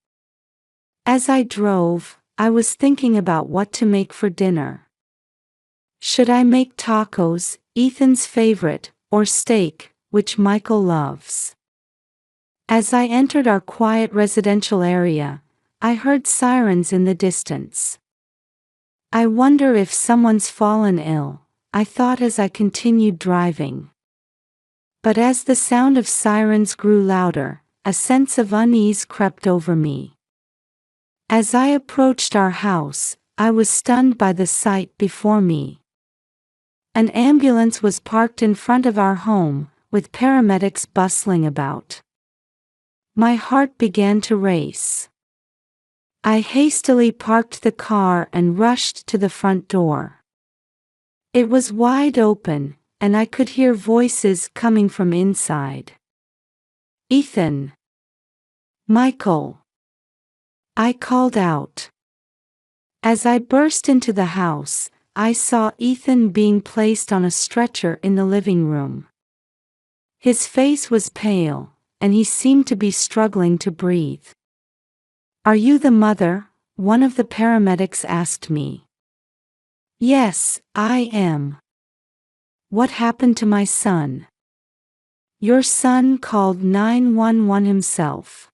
As I drove, I was thinking about what to make for dinner. Should I make tacos, Ethan's favorite, or steak, which Michael loves? As I entered our quiet residential area, I heard sirens in the distance. I wonder if someone's fallen ill, I thought as I continued driving. But as the sound of sirens grew louder, a sense of unease crept over me. As I approached our house, I was stunned by the sight before me. An ambulance was parked in front of our home, with paramedics bustling about. My heart began to race. I hastily parked the car and rushed to the front door. It was wide open, and I could hear voices coming from inside. Ethan! Michael! I called out. As I burst into the house, I saw Ethan being placed on a stretcher in the living room. His face was pale, and he seemed to be struggling to breathe. Are you the mother? One of the paramedics asked me. Yes, I am. What happened to my son? Your son called 911 himself.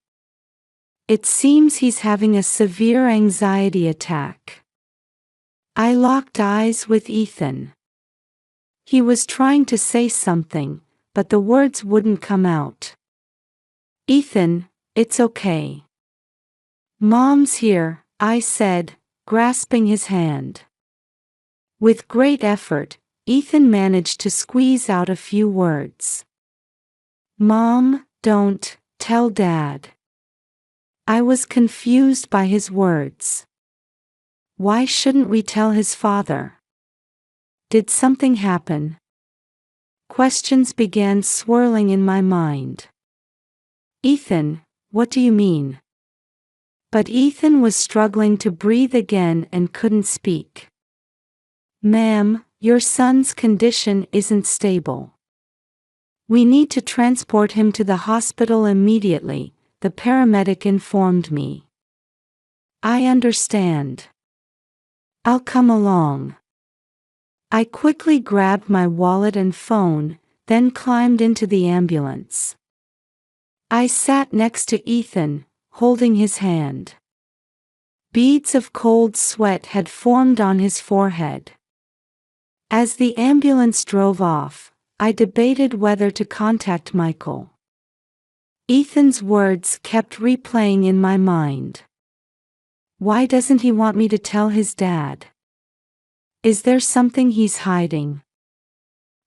It seems he's having a severe anxiety attack. I locked eyes with Ethan. He was trying to say something, but the words wouldn't come out. Ethan, it's okay. Mom's here, I said, grasping his hand. With great effort, Ethan managed to squeeze out a few words. Mom, don't tell Dad. I was confused by his words. Why shouldn't we tell his father? Did something happen? Questions began swirling in my mind. Ethan, what do you mean? But Ethan was struggling to breathe again and couldn't speak. Ma'am, your son's condition isn't stable. We need to transport him to the hospital immediately, the paramedic informed me. I understand. I'll come along. I quickly grabbed my wallet and phone, then climbed into the ambulance. I sat next to Ethan, holding his hand. Beads of cold sweat had formed on his forehead. As the ambulance drove off, I debated whether to contact Michael. Ethan's words kept replaying in my mind. Why doesn't he want me to tell his dad? Is there something he's hiding?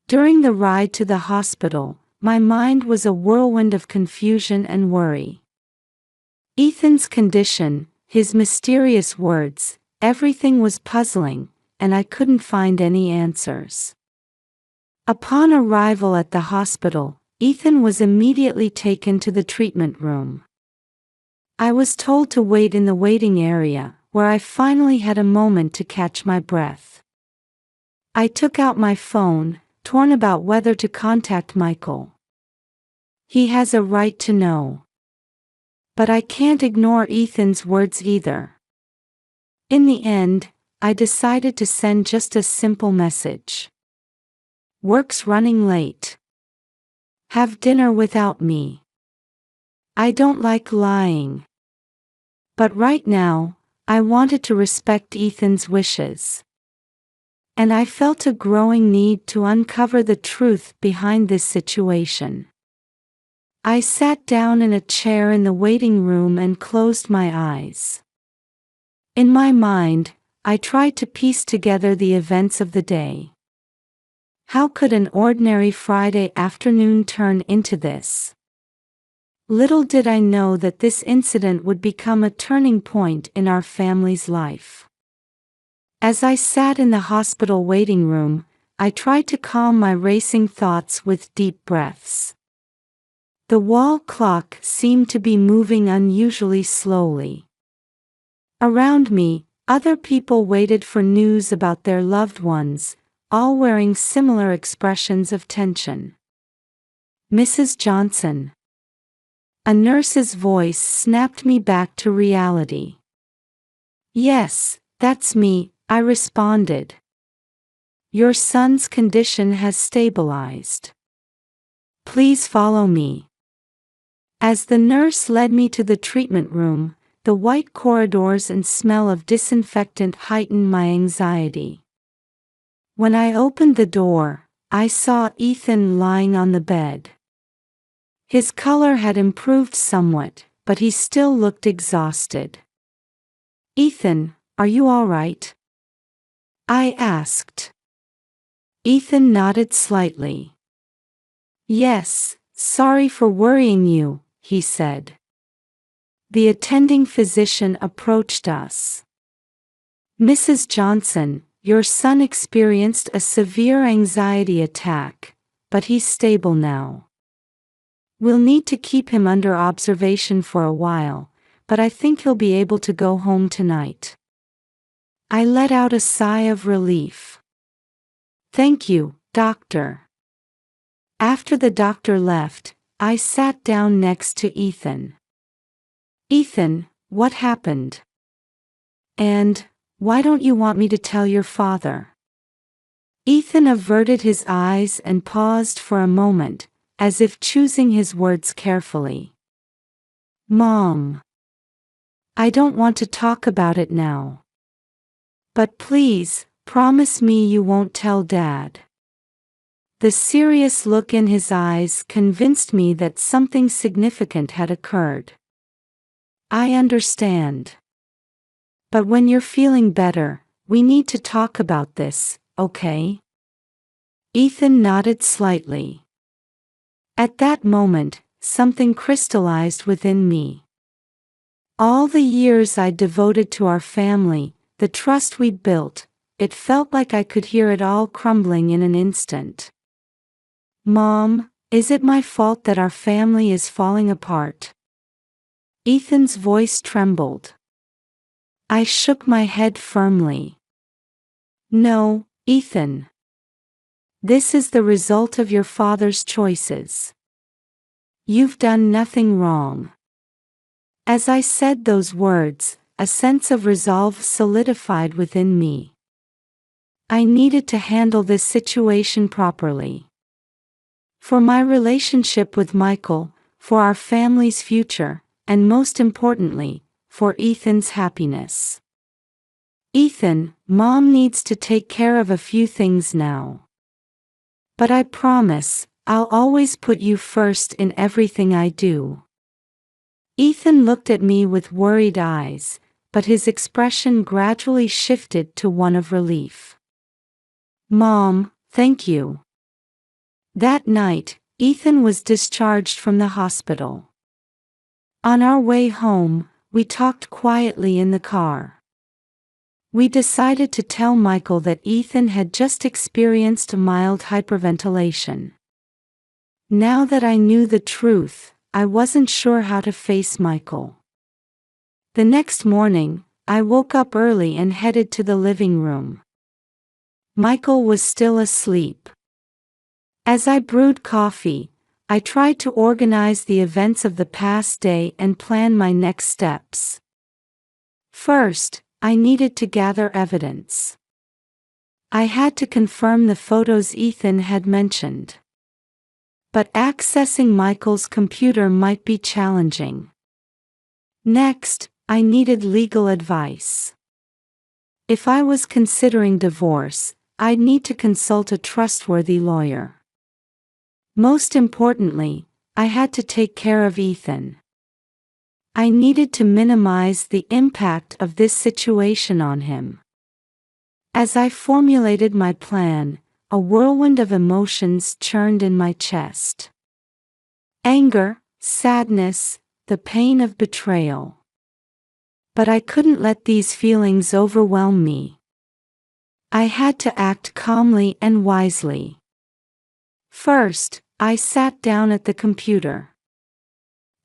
During the ride to the hospital, my mind was a whirlwind of confusion and worry. Ethan's condition, his mysterious words, everything was puzzling, and I couldn't find any answers. Upon arrival at the hospital, Ethan was immediately taken to the treatment room. I was told to wait in the waiting area, where I finally had a moment to catch my breath. I took out my phone, torn about whether to contact Michael. He has a right to know. But I can't ignore Ethan's words either. In the end, I decided to send just a simple message. Work's running late. Have dinner without me. I don't like lying. But right now, I wanted to respect Ethan's wishes. And I felt a growing need to uncover the truth behind this situation. I sat down in a chair in the waiting room and closed my eyes. In my mind, I tried to piece together the events of the day. How could an ordinary Friday afternoon turn into this? Little did I know that this incident would become a turning point in our family's life. As I sat in the hospital waiting room, I tried to calm my racing thoughts with deep breaths. The wall clock seemed to be moving unusually slowly. Around me, other people waited for news about their loved ones, all wearing similar expressions of tension. Mrs. Johnson. A nurse's voice snapped me back to reality. Yes, that's me, I responded. Your son's condition has stabilized. Please follow me. As the nurse led me to the treatment room, the white corridors and smell of disinfectant heightened my anxiety. When I opened the door, I saw Ethan lying on the bed. His color had improved somewhat, but he still looked exhausted. Ethan, are you all right? I asked. Ethan nodded slightly. Yes, sorry for worrying you, he said. The attending physician approached us. Mrs. Johnson, your son experienced a severe anxiety attack, but he's stable now. We'll need to keep him under observation for a while, but I think he'll be able to go home tonight. I let out a sigh of relief. Thank you, doctor. After the doctor left, I sat down next to Ethan. Ethan, what happened? And, why don't you want me to tell your father? Ethan averted his eyes and paused for a moment, as if choosing his words carefully. Mom. I don't want to talk about it now. But please, promise me you won't tell Dad. The serious look in his eyes convinced me that something significant had occurred. I understand. But when you're feeling better, we need to talk about this, okay? Ethan nodded slightly. At that moment, something crystallized within me. All the years I'd devoted to our family, the trust we'd built, it felt like I could hear it all crumbling in an instant. Mom, is it my fault that our family is falling apart? Ethan's voice trembled. I shook my head firmly. No, Ethan. This is the result of your father's choices. You've done nothing wrong. As I said those words, a sense of resolve solidified within me. I needed to handle this situation properly. For my relationship with Michael, for our family's future, and most importantly, for Ethan's happiness. Ethan, Mom needs to take care of a few things now. But I promise, I'll always put you first in everything I do. Ethan looked at me with worried eyes, but his expression gradually shifted to one of relief. Mom, thank you. That night, Ethan was discharged from the hospital. On our way home, we talked quietly in the car. We decided to tell Michael that Ethan had just experienced mild hyperventilation. Now that I knew the truth, I wasn't sure how to face Michael. The next morning, I woke up early and headed to the living room. Michael was still asleep. As I brewed coffee, I tried to organize the events of the past day and plan my next steps. First, I needed to gather evidence. I had to confirm the photos Ethan had mentioned. But accessing Michael's computer might be challenging. Next, I needed legal advice. If I was considering divorce, I'd need to consult a trustworthy lawyer. Most importantly, I had to take care of Ethan. I needed to minimize the impact of this situation on him. As I formulated my plan, a whirlwind of emotions churned in my chest. Anger, sadness, the pain of betrayal. But I couldn't let these feelings overwhelm me. I had to act calmly and wisely. First, I sat down at the computer.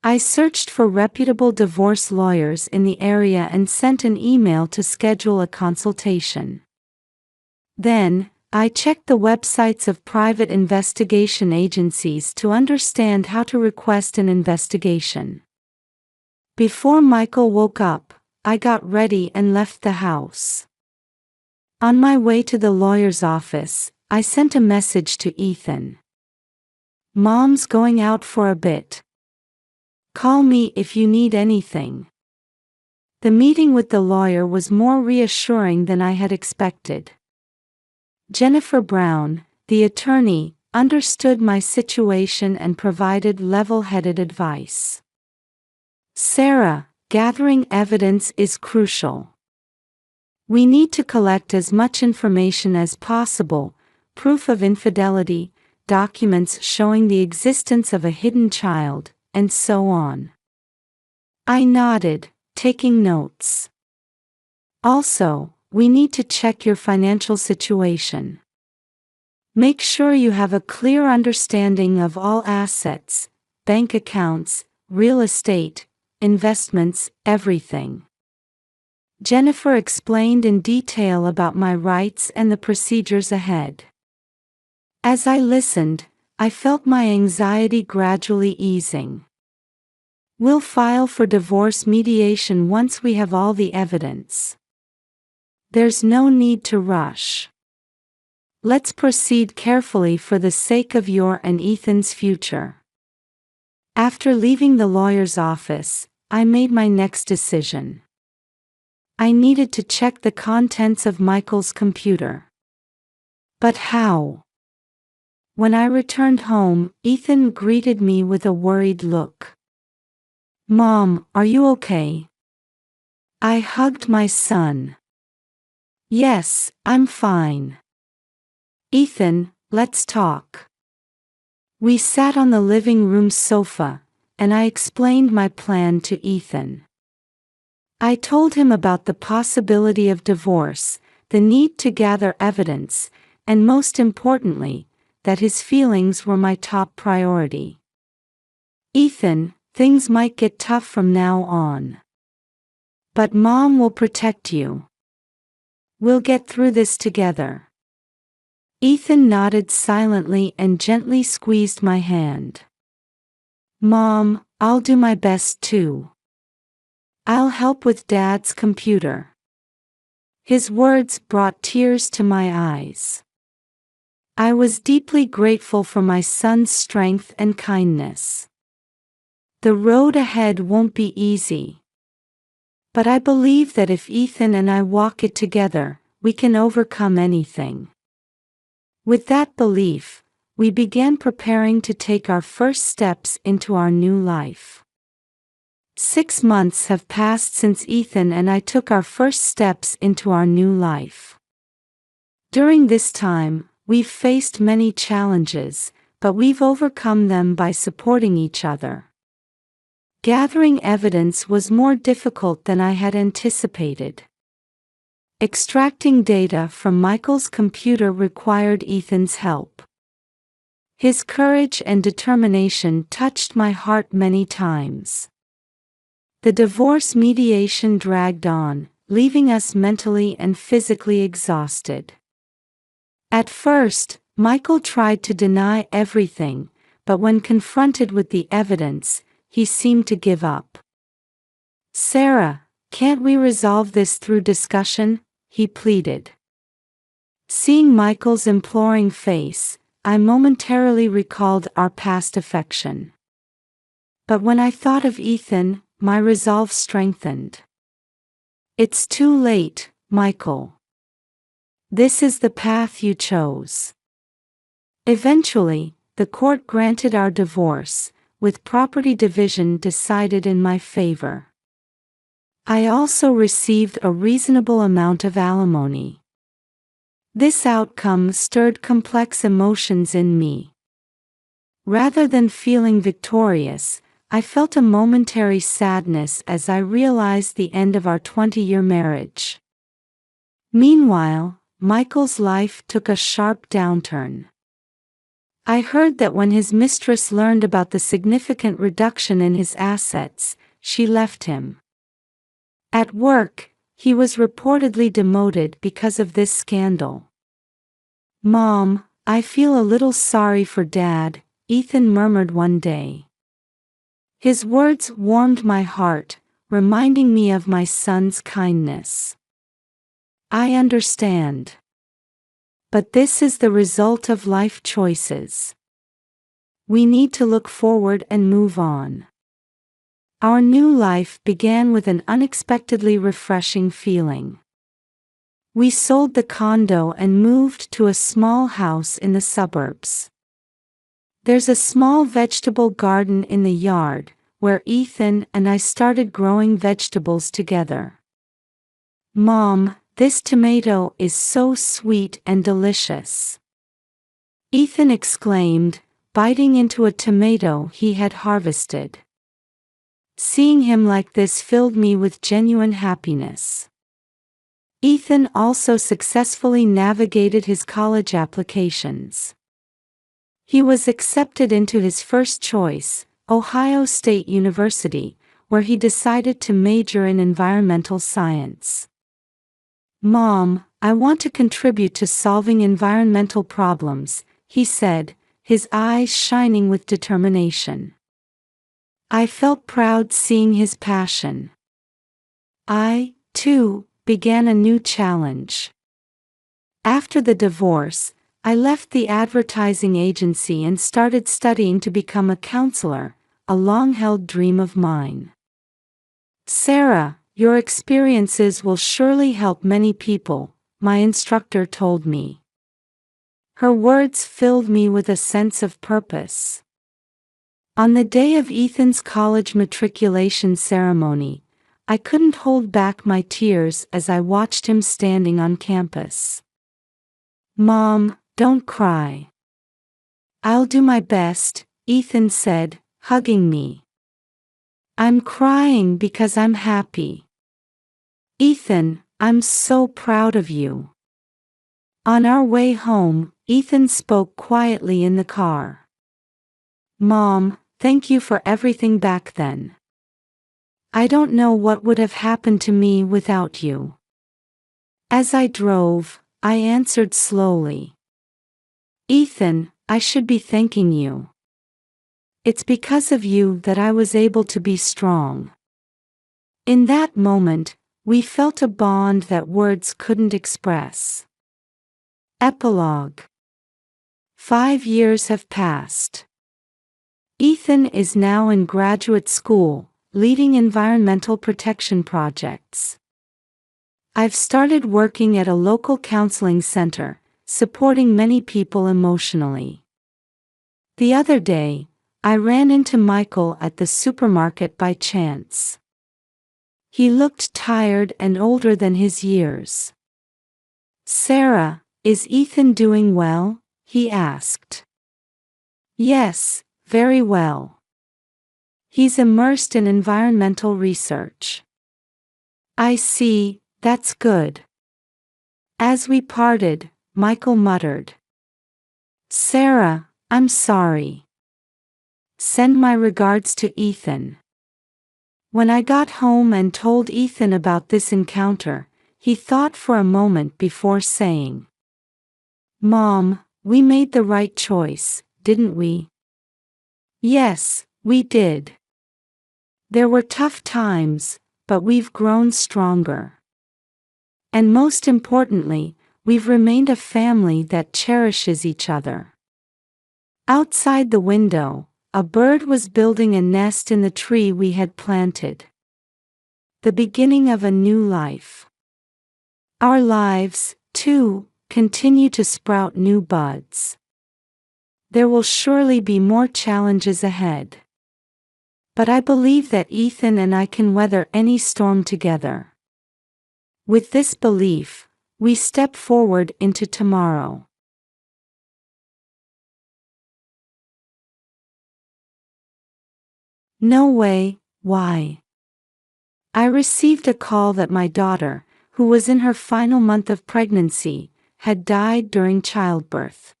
I searched for reputable divorce lawyers in the area and sent an email to schedule a consultation. Then, I checked the websites of private investigation agencies to understand how to request an investigation. Before Michael woke up, I got ready and left the house. On my way to the lawyer's office, I sent a message to Ethan. Mom's going out for a bit. Call me if you need anything. The meeting with the lawyer was more reassuring than I had expected. Jennifer Brown, the attorney, understood my situation and provided level-headed advice. Sarah, gathering evidence is crucial. We need to collect as much information as possible, proof of infidelity, documents showing the existence of a hidden child, and so on. I nodded, taking notes. Also, we need to check your financial situation. Make sure you have a clear understanding of all assets, bank accounts, real estate, investments, everything. Jennifer explained in detail about my rights and the procedures ahead. As I listened, I felt my anxiety gradually easing. We'll file for divorce mediation once we have all the evidence. There's no need to rush. Let's proceed carefully for the sake of your and Ethan's future. After leaving the lawyer's office, I made my next decision. I needed to check the contents of Michael's computer. But how? When I returned home, Ethan greeted me with a worried look. Mom, are you okay? I hugged my son. Yes, I'm fine. Ethan, let's talk. We sat on the living room sofa, and I explained my plan to Ethan. I told him about the possibility of divorce, the need to gather evidence, and most importantly, that his feelings were my top priority. Ethan, things might get tough from now on. But Mom will protect you. We'll get through this together. Ethan nodded silently and gently squeezed my hand. Mom, I'll do my best too. I'll help with Dad's computer. His words brought tears to my eyes. I was deeply grateful for my son's strength and kindness. The road ahead won't be easy. But I believe that if Ethan and I walk it together, we can overcome anything. With that belief, we began preparing to take our first steps into our new life. 6 months have passed since Ethan and I took our first steps into our new life. During this time, we've faced many challenges, but we've overcome them by supporting each other. Gathering evidence was more difficult than I had anticipated. Extracting data from Michael's computer required Ethan's help. His courage and determination touched my heart many times. The divorce mediation dragged on, leaving us mentally and physically exhausted. At first, Michael tried to deny everything, but when confronted with the evidence, he seemed to give up. "Sarah, can't we resolve this through discussion?" he pleaded. Seeing Michael's imploring face, I momentarily recalled our past affection. But when I thought of Ethan, my resolve strengthened. "It's too late, Michael. This is the path you chose." Eventually, the court granted our divorce, with property division decided in my favor. I also received a reasonable amount of alimony. This outcome stirred complex emotions in me. Rather than feeling victorious, I felt a momentary sadness as I realized the end of our 20-year marriage. Meanwhile, Michael's life took a sharp downturn. I heard that when his mistress learned about the significant reduction in his assets, she left him. At work, he was reportedly demoted because of this scandal. "Mom, I feel a little sorry for Dad," Ethan murmured one day. His words warmed my heart, reminding me of my son's kindness. "I understand. But this is the result of life choices. We need to look forward and move on." Our new life began with an unexpectedly refreshing feeling. We sold the condo and moved to a small house in the suburbs. There's a small vegetable garden in the yard, where Ethan and I started growing vegetables together. "Mom, this tomato is so sweet and delicious," Ethan exclaimed, biting into a tomato he had harvested. Seeing him like this filled me with genuine happiness. Ethan also successfully navigated his college applications. He was accepted into his first choice, Ohio State University, where he decided to major in environmental science. "Mom, I want to contribute to solving environmental problems," he said, his eyes shining with determination. I felt proud seeing his passion. I, too, began a new challenge. After the divorce, I left the advertising agency and started studying to become a counselor, a long-held dream of mine. "Sarah, your experiences will surely help many people," my instructor told me. Her words filled me with a sense of purpose. On the day of Ethan's college matriculation ceremony, I couldn't hold back my tears as I watched him standing on campus. "Mom, don't cry. I'll do my best," Ethan said, hugging me. "I'm crying because I'm happy. Ethan, I'm so proud of you." On our way home, Ethan spoke quietly in the car. "Mom, thank you for everything back then. I don't know what would have happened to me without you." As I drove, I answered slowly. "Ethan, I should be thanking you. It's because of you that I was able to be strong." In that moment, we felt a bond that words couldn't express. Epilogue. 5 years have passed. Ethan is now in graduate school, leading environmental protection projects. I've started working at a local counseling center, supporting many people emotionally. The other day, I ran into Michael at the supermarket by chance. He looked tired and older than his years. "Sarah, is Ethan doing well?" he asked. "Yes, very well. He's immersed in environmental research." "I see, that's good." As we parted, Michael muttered, "Sarah, I'm sorry. Send my regards to Ethan." When I got home and told Ethan about this encounter, he thought for a moment before saying, "Mom, we made the right choice, didn't we?" "Yes, we did. There were tough times, but we've grown stronger. And most importantly, we've remained a family that cherishes each other." Outside the window, a bird was building a nest in the tree we had planted. The beginning of a new life. Our lives, too, continue to sprout new buds. There will surely be more challenges ahead. But I believe that Ethan and I can weather any storm together. With this belief, we step forward into tomorrow. No way, why? I received a call that my daughter, who was in her final month of pregnancy, had died during childbirth.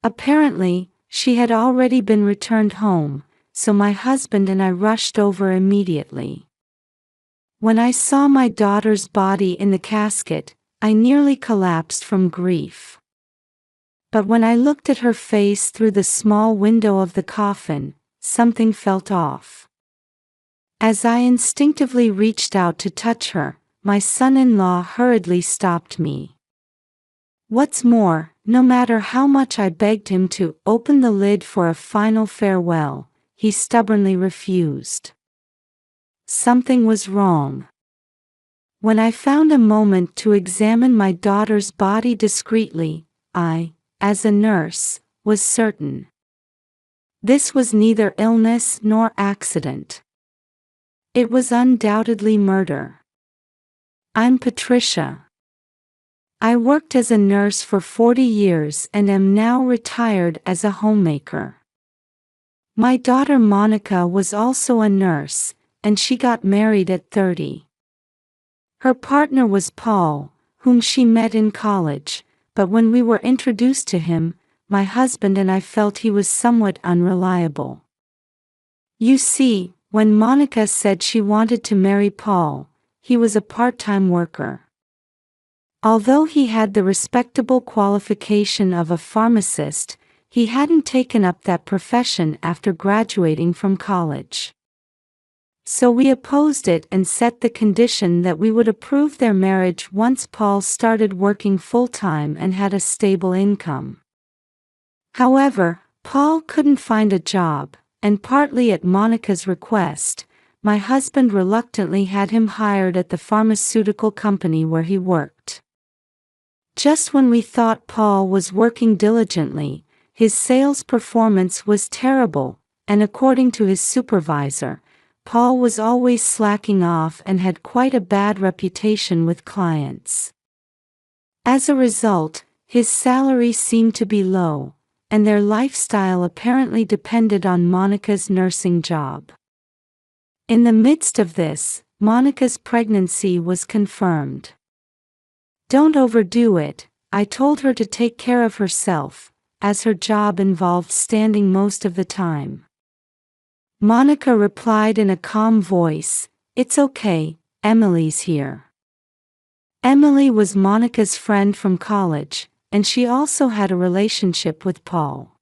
Apparently, she had already been returned home, so my husband and I rushed over immediately. When I saw my daughter's body in the casket, I nearly collapsed from grief. But when I looked at her face through the small window of the coffin, something felt off. As I instinctively reached out to touch her, my son-in-law hurriedly stopped me. What's more, no matter how much I begged him to open the lid for a final farewell, he stubbornly refused. Something was wrong. When I found a moment to examine my daughter's body discreetly, I, as a nurse, was certain. This was neither illness nor accident. It was undoubtedly murder. I'm Patricia. I worked as a nurse for 40 years and am now retired as a homemaker. My daughter Monica was also a nurse, and she got married at 30. Her partner was Paul, whom she met in college, but when we were introduced to him, my husband and I felt he was somewhat unreliable. You see, when Monica said she wanted to marry Paul, he was a part-time worker. Although he had the respectable qualification of a pharmacist, he hadn't taken up that profession after graduating from college. So we opposed it and set the condition that we would approve their marriage once Paul started working full-time and had a stable income. However, Paul couldn't find a job, and partly at Monica's request, my husband reluctantly had him hired at the pharmaceutical company where he worked. Just when we thought Paul was working diligently, his sales performance was terrible, and according to his supervisor, Paul was always slacking off and had quite a bad reputation with clients. As a result, his salary seemed to be low, and their lifestyle apparently depended on Monica's nursing job. In the midst of this, Monica's pregnancy was confirmed. Don't overdo it, I told her to take care of herself, as her job involved standing most of the time. Monica replied in a calm voice, "It's okay, Emily's here." Emily was Monica's friend from college, and she also had a relationship with Paul.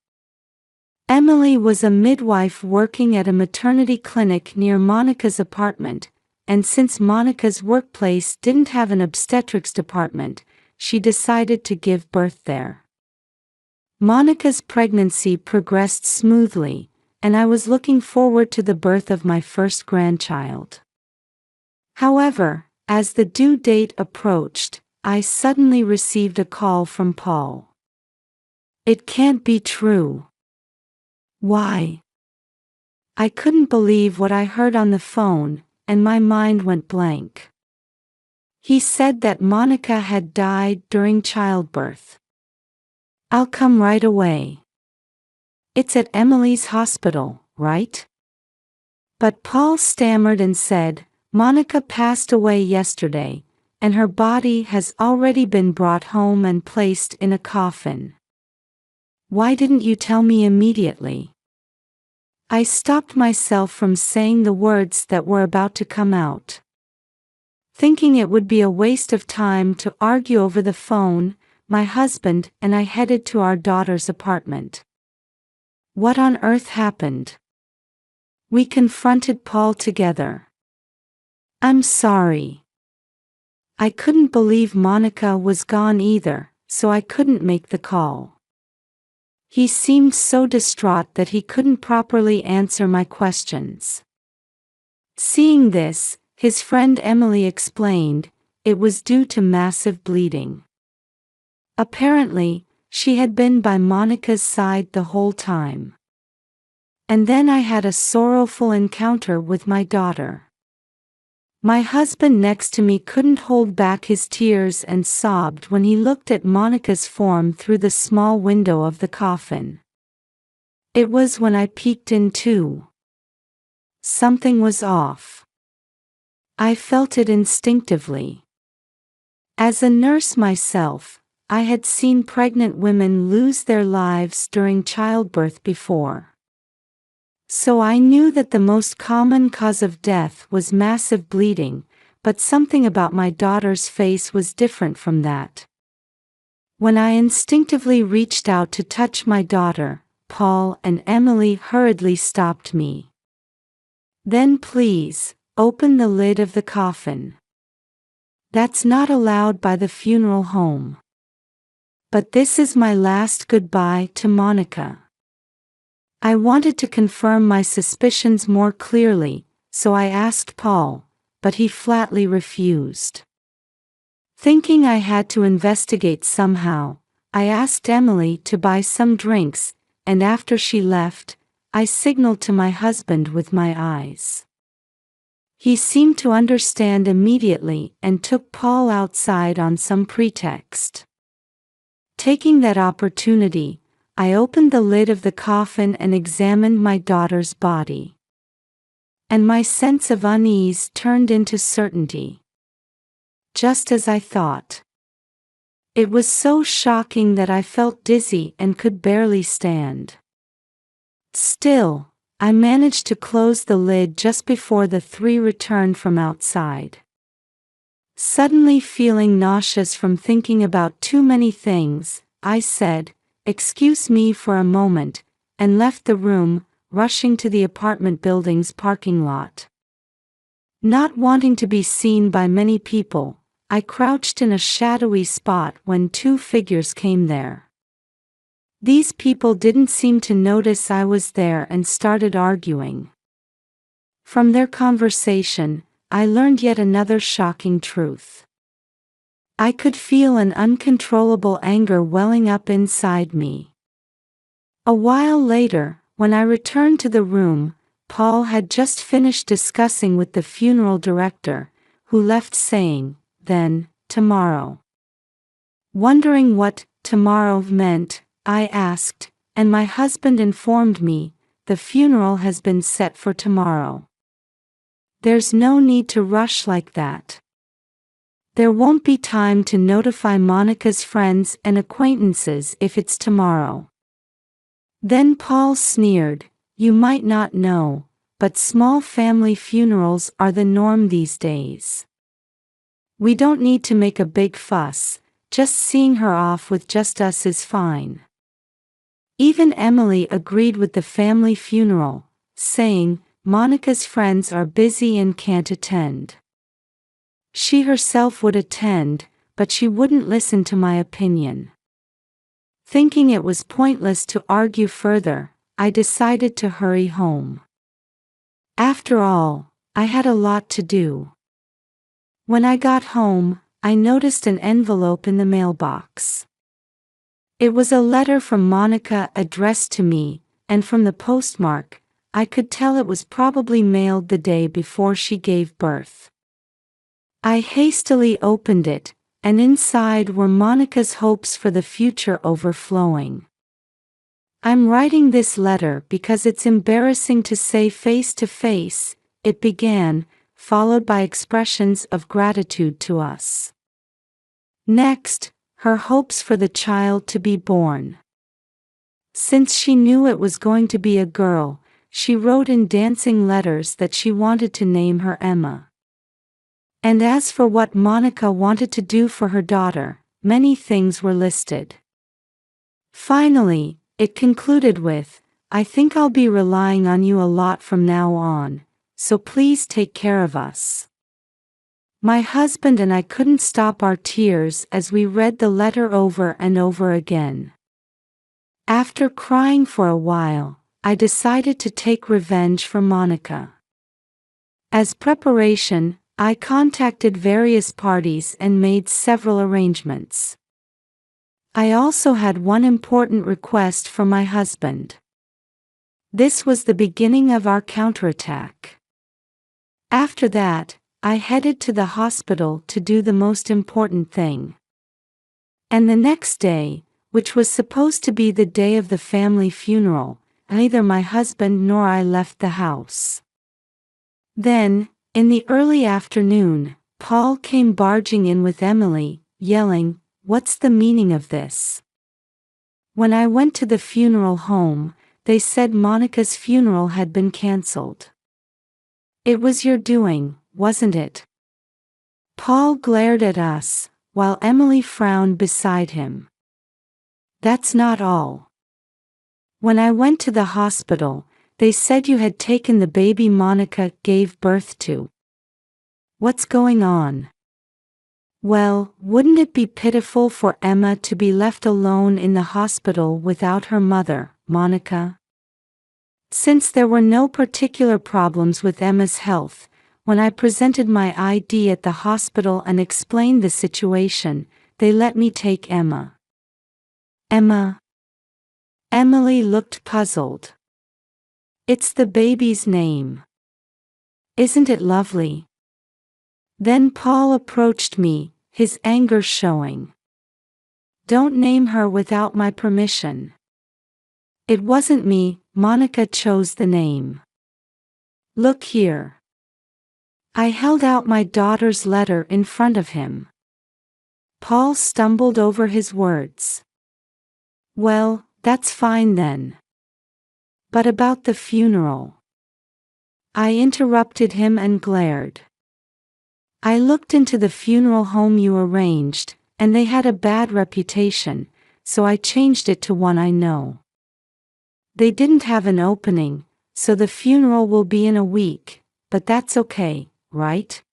Emily was a midwife working at a maternity clinic near Monica's apartment, and since Monica's workplace didn't have an obstetrics department, she decided to give birth there. Monica's pregnancy progressed smoothly, and I was looking forward to the birth of my first grandchild. However, as the due date approached, I suddenly received a call from Paul. It can't be true. Why? I couldn't believe what I heard on the phone, and my mind went blank. He said that Monica had died during childbirth. I'll come right away. It's at Emily's hospital, right? But Paul stammered and said, Monica passed away yesterday, and her body has already been brought home and placed in a coffin. Why didn't you tell me immediately? I stopped myself from saying the words that were about to come out. Thinking it would be a waste of time to argue over the phone, my husband and I headed to our daughter's apartment. What on earth happened? We confronted Paul together. I'm sorry. I couldn't believe Monica was gone either, so I couldn't make the call. He seemed so distraught that he couldn't properly answer my questions. Seeing this, his friend Emily explained, it was due to massive bleeding. Apparently, she had been by Monica's side the whole time. And then I had a sorrowful encounter with my daughter. My husband next to me couldn't hold back his tears and sobbed when he looked at Monica's form through the small window of the coffin. It was when I peeked in too. Something was off. I felt it instinctively. As a nurse myself, I had seen pregnant women lose their lives during childbirth before. So I knew that the most common cause of death was massive bleeding, but something about my daughter's face was different from that. When I instinctively reached out to touch my daughter, Paul and Emily hurriedly stopped me. Then please, open the lid of the coffin. That's not allowed by the funeral home. But this is my last goodbye to Monica. I wanted to confirm my suspicions more clearly, so I asked Paul, but he flatly refused. Thinking I had to investigate somehow, I asked Emily to buy some drinks, and after she left, I signaled to my husband with my eyes. He seemed to understand immediately and took Paul outside on some pretext. Taking that opportunity, I opened the lid of the coffin and examined my daughter's body. And my sense of unease turned into certainty. Just as I thought. It was so shocking that I felt dizzy and could barely stand. Still, I managed to close the lid just before the three returned from outside. Suddenly feeling nauseous from thinking about too many things, I said, "Excuse me for a moment," and left the room, rushing to the apartment building's parking lot. Not wanting to be seen by many people, I crouched in a shadowy spot when two figures came there. These people didn't seem to notice I was there and started arguing. From their conversation, I learned yet another shocking truth. I could feel an uncontrollable anger welling up inside me. A while later, when I returned to the room, Paul had just finished discussing with the funeral director, who left saying, "Then, tomorrow." Wondering what tomorrow meant, I asked, and my husband informed me, "The funeral has been set for tomorrow. There's no need to rush like that. There won't be time to notify Monica's friends and acquaintances if it's tomorrow." Then Paul sneered, "You might not know, but small family funerals are the norm these days. We don't need to make a big fuss, just seeing her off with just us is fine." Even Emily agreed with the family funeral, saying, "Monica's friends are busy and can't attend." She herself would attend, but she wouldn't listen to my opinion. Thinking it was pointless to argue further, I decided to hurry home. After all, I had a lot to do. When I got home, I noticed an envelope in the mailbox. It was a letter from Monica addressed to me, and from the postmark, I could tell it was probably mailed the day before she gave birth. I hastily opened it, and inside were Monica's hopes for the future overflowing. "I'm writing this letter because it's embarrassing to say face to face," it began, followed by expressions of gratitude to us. Next, her hopes for the child to be born. Since she knew it was going to be a girl, she wrote in dancing letters that she wanted to name her Emma. And as for what Monica wanted to do for her daughter, many things were listed. Finally, it concluded with, "I think I'll be relying on you a lot from now on, so please take care of us." My husband and I couldn't stop our tears as we read the letter over and over again. After crying for a while, I decided to take revenge for Monica. As preparation, I contacted various parties and made several arrangements. I also had one important request from my husband. This was the beginning of our counterattack. After that, I headed to the hospital to do the most important thing. And the next day, which was supposed to be the day of the family funeral, neither my husband nor I left the house. Then, in the early afternoon, Paul came barging in with Emily, yelling, "What's the meaning of this?" When I went to the funeral home, they said Monica's funeral had been cancelled. "It was your doing, wasn't it?" Paul glared at us, while Emily frowned beside him. "That's not all. When I went to the hospital, they said you had taken the baby Monica gave birth to. What's going on?" "Well, wouldn't it be pitiful for Emma to be left alone in the hospital without her mother, Monica?" Since there were no particular problems with Emma's health, when I presented my ID at the hospital and explained the situation, they let me take Emma. "Emma?" Emily looked puzzled. "It's the baby's name. Isn't it lovely?" Then Paul approached me, his anger showing. "Don't name her without my permission." "It wasn't me, Monica chose the name. Look here." I held out my daughter's letter in front of him. Paul stumbled over his words. "Well, that's fine then. But about the funeral?" I interrupted him and glared. "I looked into the funeral home you arranged, and they had a bad reputation, so I changed it to one I know. They didn't have an opening, so the funeral will be in a week, but that's okay, right?"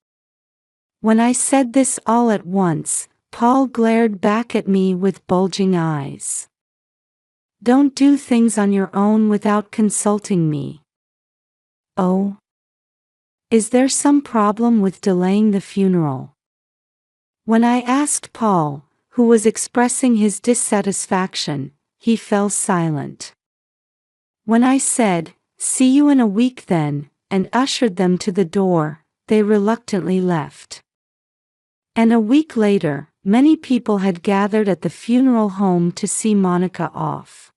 When I said this all at once, Paul glared back at me with bulging eyes. "Don't do things on your own without consulting me." "Oh? Is there some problem with delaying the funeral?" When I asked Paul, who was expressing his dissatisfaction, he fell silent. When I said, "See you in a week then," and ushered them to the door, they reluctantly left. And a week later, many people had gathered at the funeral home to see Monica off.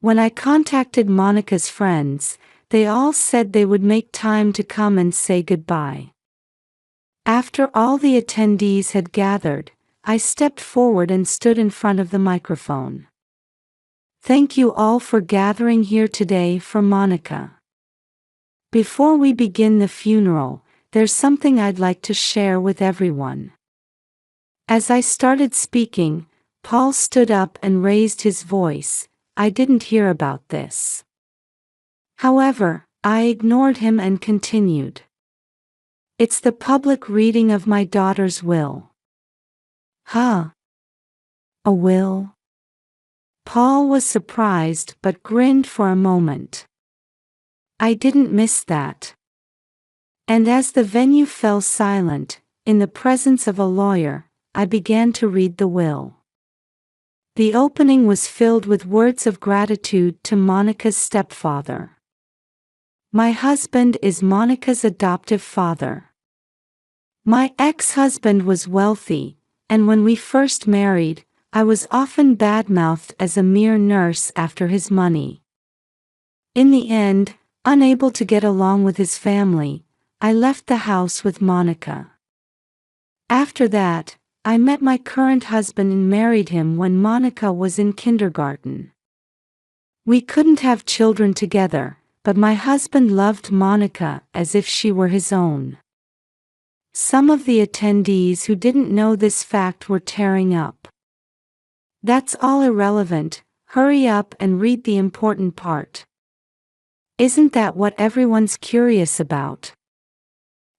When I contacted Monica's friends, they all said they would make time to come and say goodbye. After all the attendees had gathered, I stepped forward and stood in front of the microphone. "Thank you all for gathering here today for Monica. Before we begin the funeral, there's something I'd like to share with everyone." As I started speaking, Paul stood up and raised his voice. "I didn't hear about this." However, I ignored him and continued. "It's the public reading of my daughter's will." "Huh? A will?" Paul was surprised but grinned for a moment. I didn't miss that. And as the venue fell silent, in the presence of a lawyer, I began to read the will. The opening was filled with words of gratitude to Monica's stepfather. My husband is Monica's adoptive father. My ex-husband was wealthy, and when we first married, I was often badmouthed as a mere nurse after his money. In the end, unable to get along with his family, I left the house with Monica. After that, I met my current husband and married him when Monica was in kindergarten. We couldn't have children together, but my husband loved Monica as if she were his own. Some of the attendees who didn't know this fact were tearing up. That's all irrelevant, hurry up and read the important part. Isn't that what everyone's curious about?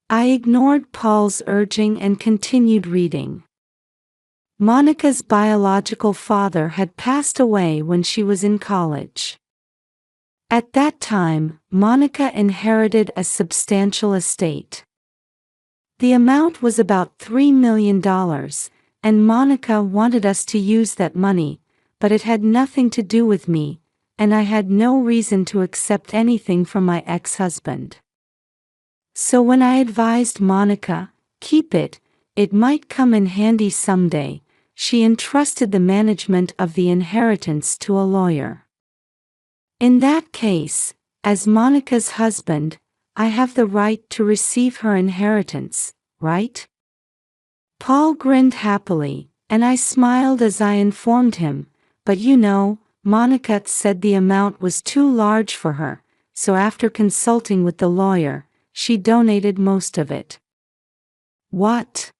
I ignored Paul's urging and continued reading. Monica's biological father had passed away when she was in college. At that time, Monica inherited a substantial estate. The amount was about $3 million, and Monica wanted us to use that money, but it had nothing to do with me, and I had no reason to accept anything from my ex-husband. So when I advised Monica, keep it, it might come in handy someday, she entrusted the management of the inheritance to a lawyer. In that case, as Monica's husband, I have the right to receive her inheritance, right? Paul grinned happily, and I smiled as I informed him, but you know, Monica said the amount was too large for her, so after consulting with the lawyer, she donated most of it. What?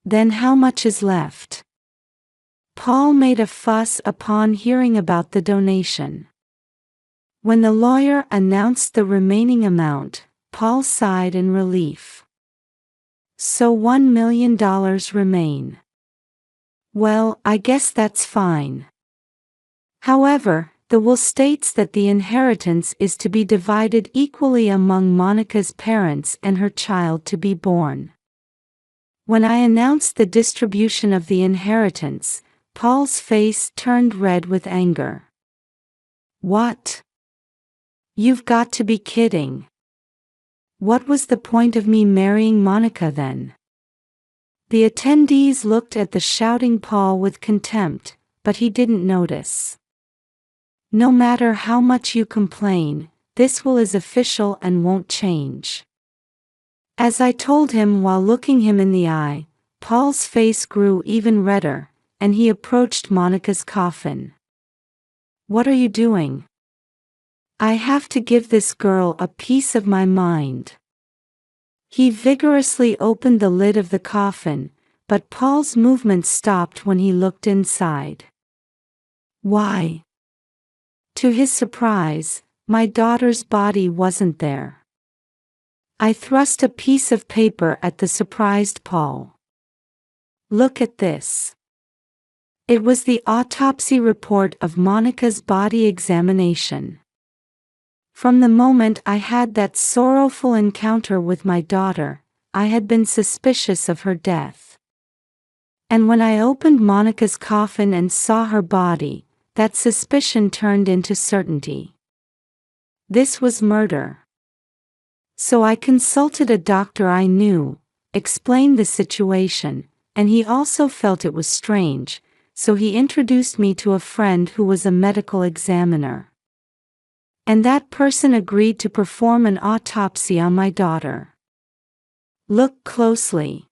Then how much is left? Paul made a fuss upon hearing about the donation. When the lawyer announced the remaining amount, Paul sighed in relief. So $1 million remain. Well, I guess that's fine. However, the will states that the inheritance is to be divided equally among Monica's parents and her child to be born. When I announced the distribution of the inheritance, Paul's face turned red with anger. What? You've got to be kidding. What was the point of me marrying Monica then? The attendees looked at the shouting Paul with contempt, but he didn't notice. No matter how much you complain, this will is official and won't change. As I told him while looking him in the eye, Paul's face grew even redder, and he approached Monica's coffin. What are you doing? I have to give this girl a piece of my mind. He vigorously opened the lid of the coffin, but Paul's movement stopped when he looked inside. Why? To his surprise, my daughter's body wasn't there. I thrust a piece of paper at the surprised Paul. Look at this. It was the autopsy report of Monica's body examination. From the moment I had that sorrowful encounter with my daughter, I had been suspicious of her death. And when I opened Monica's coffin and saw her body, that suspicion turned into certainty. This was murder. So I consulted a doctor I knew, explained the situation, and he also felt it was strange, so he introduced me to a friend who was a medical examiner. And that person agreed to perform an autopsy on my daughter. Look closely.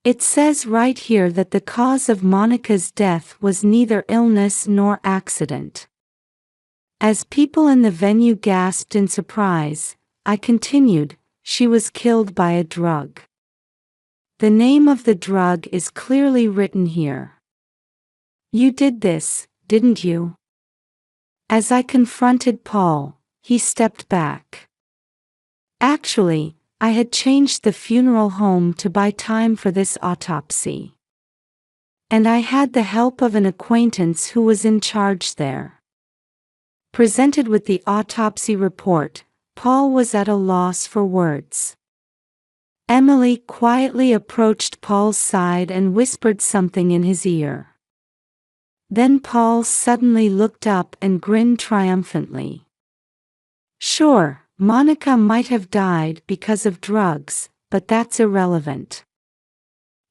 It says right here that the cause of Monica's death was neither illness nor accident. As people in the venue gasped in surprise, I continued, she was killed by a drug. The name of the drug is clearly written here. You did this, didn't you? As I confronted Paul, he stepped back. Actually, I had changed the funeral home to buy time for this autopsy. and I had the help of an acquaintance who was in charge there. Presented with the autopsy report, Paul was at a loss for words. Emily quietly approached Paul's side and whispered something in his ear. Then Paul suddenly looked up and grinned triumphantly. "Sure, Monica might have died because of drugs, but that's irrelevant.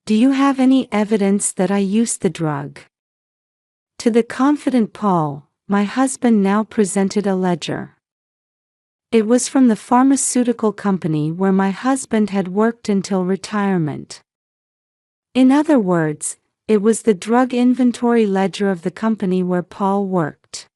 Do you have any evidence that I used the drug?" To the confident Paul, my husband now presented a ledger. It was from the pharmaceutical company where my husband had worked until retirement. In other words, it was the drug inventory ledger of the company where Paul worked.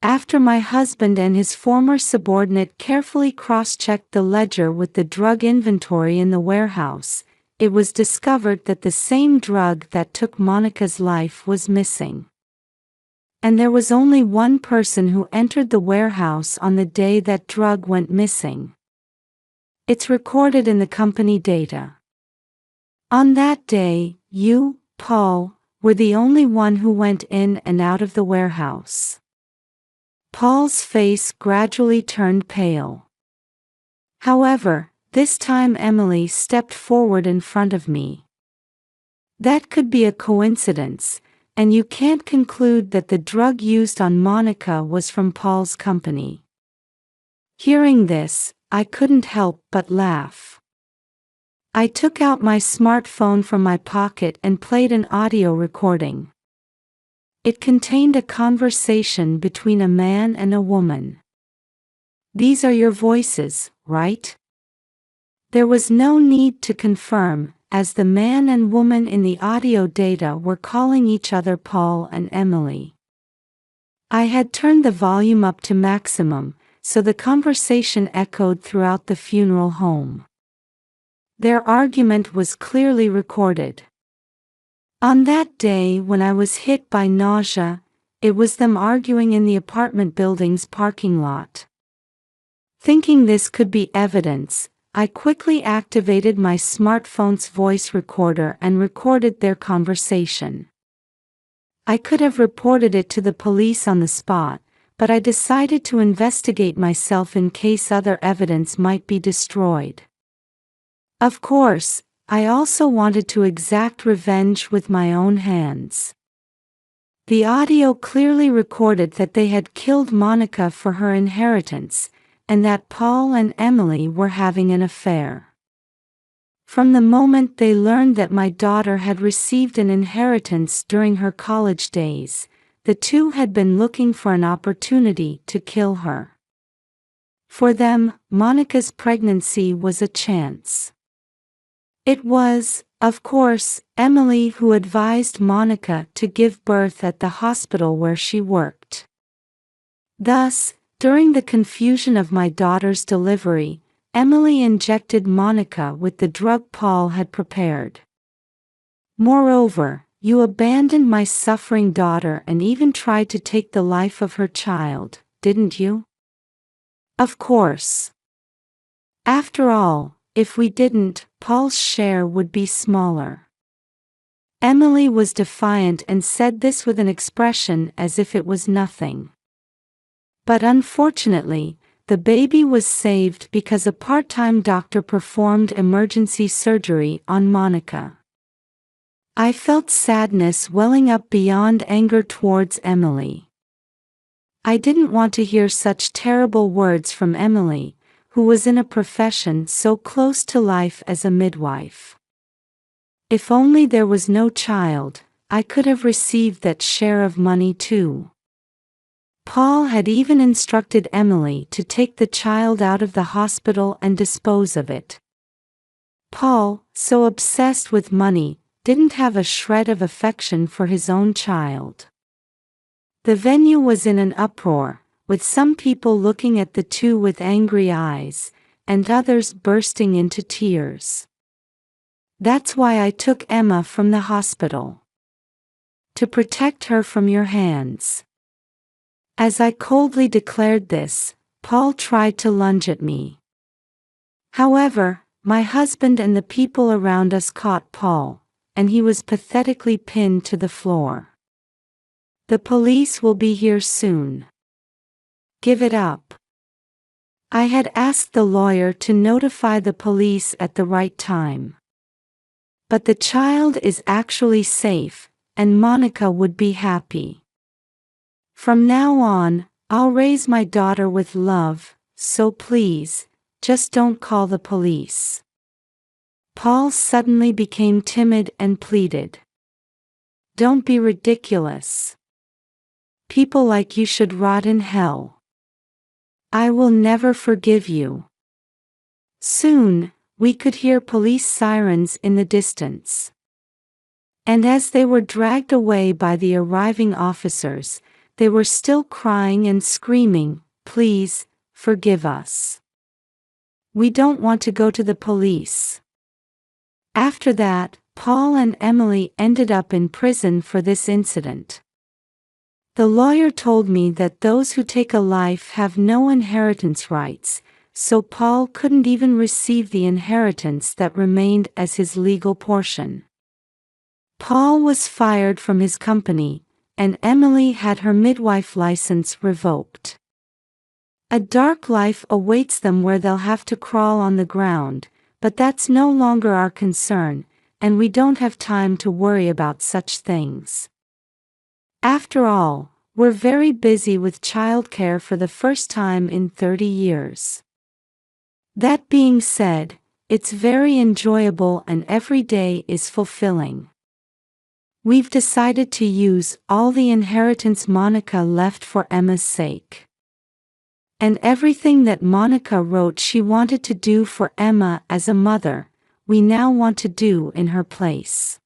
After my husband and his former subordinate carefully cross-checked the ledger with the drug inventory in the warehouse, it was discovered that the same drug that took Monica's life was missing. And there was only one person who entered the warehouse on the day that drug went missing. It's recorded in the company data. On that day, you, Paul, were the only one who went in and out of the warehouse. Paul's face gradually turned pale. However, this time Emily stepped forward in front of me. "That could be a coincidence, and you can't conclude that the drug used on Monica was from Paul's company." Hearing this, I couldn't help but laugh. I took out my smartphone from my pocket and played an audio recording. It contained a conversation between a man and a woman. "These are your voices, right?" There was no need to confirm, as the man and woman in the audio data were calling each other Paul and Emily. I had turned the volume up to maximum, so the conversation echoed throughout the funeral home. Their argument was clearly recorded. On that day when I was hit by nausea, it was them arguing in the apartment building's parking lot. Thinking this could be evidence, I quickly activated my smartphone's voice recorder and recorded their conversation. I could have reported it to the police on the spot, but I decided to investigate myself in case other evidence might be destroyed. Of course, I also wanted to exact revenge with my own hands. The audio clearly recorded that they had killed Monica for her inheritance, and that Paul and Emily were having an affair. From the moment they learned that my daughter had received an inheritance during her college days, the two had been looking for an opportunity to kill her. For them, Monica's pregnancy was a chance. It was, of course, Emily who advised Monica to give birth at the hospital where she worked. Thus, during the confusion of my daughter's delivery, Emily injected Monica with the drug Paul had prepared. Moreover, you abandoned my suffering daughter and even tried to take the life of her child, didn't you? Of course. After all, if we didn't, Paul's share would be smaller. Emily was defiant and said this with an expression as if it was nothing. But unfortunately, the baby was saved because a part-time doctor performed emergency surgery on Monica. I felt sadness welling up beyond anger towards Emily. I didn't want to hear such terrible words from Emily, who was in a profession so close to life as a midwife. If only there was no child, I could have received that share of money too. Paul had even instructed Emily to take the child out of the hospital and dispose of it. Paul, so obsessed with money, didn't have a shred of affection for his own child. The venue was in an uproar, with some people looking at the two with angry eyes, and others bursting into tears. That's why I took Emma from the hospital. To protect her from your hands. As I coldly declared this, Paul tried to lunge at me. However, my husband and the people around us caught Paul, and he was pathetically pinned to the floor. The police will be here soon. Give it up. I had asked the lawyer to notify the police at the right time. But the child is actually safe, and Monica would be happy. From now on, I'll raise my daughter with love, so please, just don't call the police. Paul suddenly became timid and pleaded. Don't be ridiculous. People like you should rot in hell. I will never forgive you. Soon, we could hear police sirens in the distance. And as they were dragged away by the arriving officers, they were still crying and screaming, "Please, forgive us. We don't want to go to the police." After that, Paul and Emily ended up in prison for this incident. The lawyer told me that those who take a life have no inheritance rights, so Paul couldn't even receive the inheritance that remained as his legal portion. Paul was fired from his company, and Emily had her midwife license revoked. A dark life awaits them where they'll have to crawl on the ground, but that's no longer our concern, and we don't have time to worry about such things. After all, we're very busy with childcare for the first time in 30 years. That being said, it's very enjoyable and every day is fulfilling. We've decided to use all the inheritance Monica left for Emma's sake. And everything that Monica wrote she wanted to do for Emma as a mother, we now want to do in her place.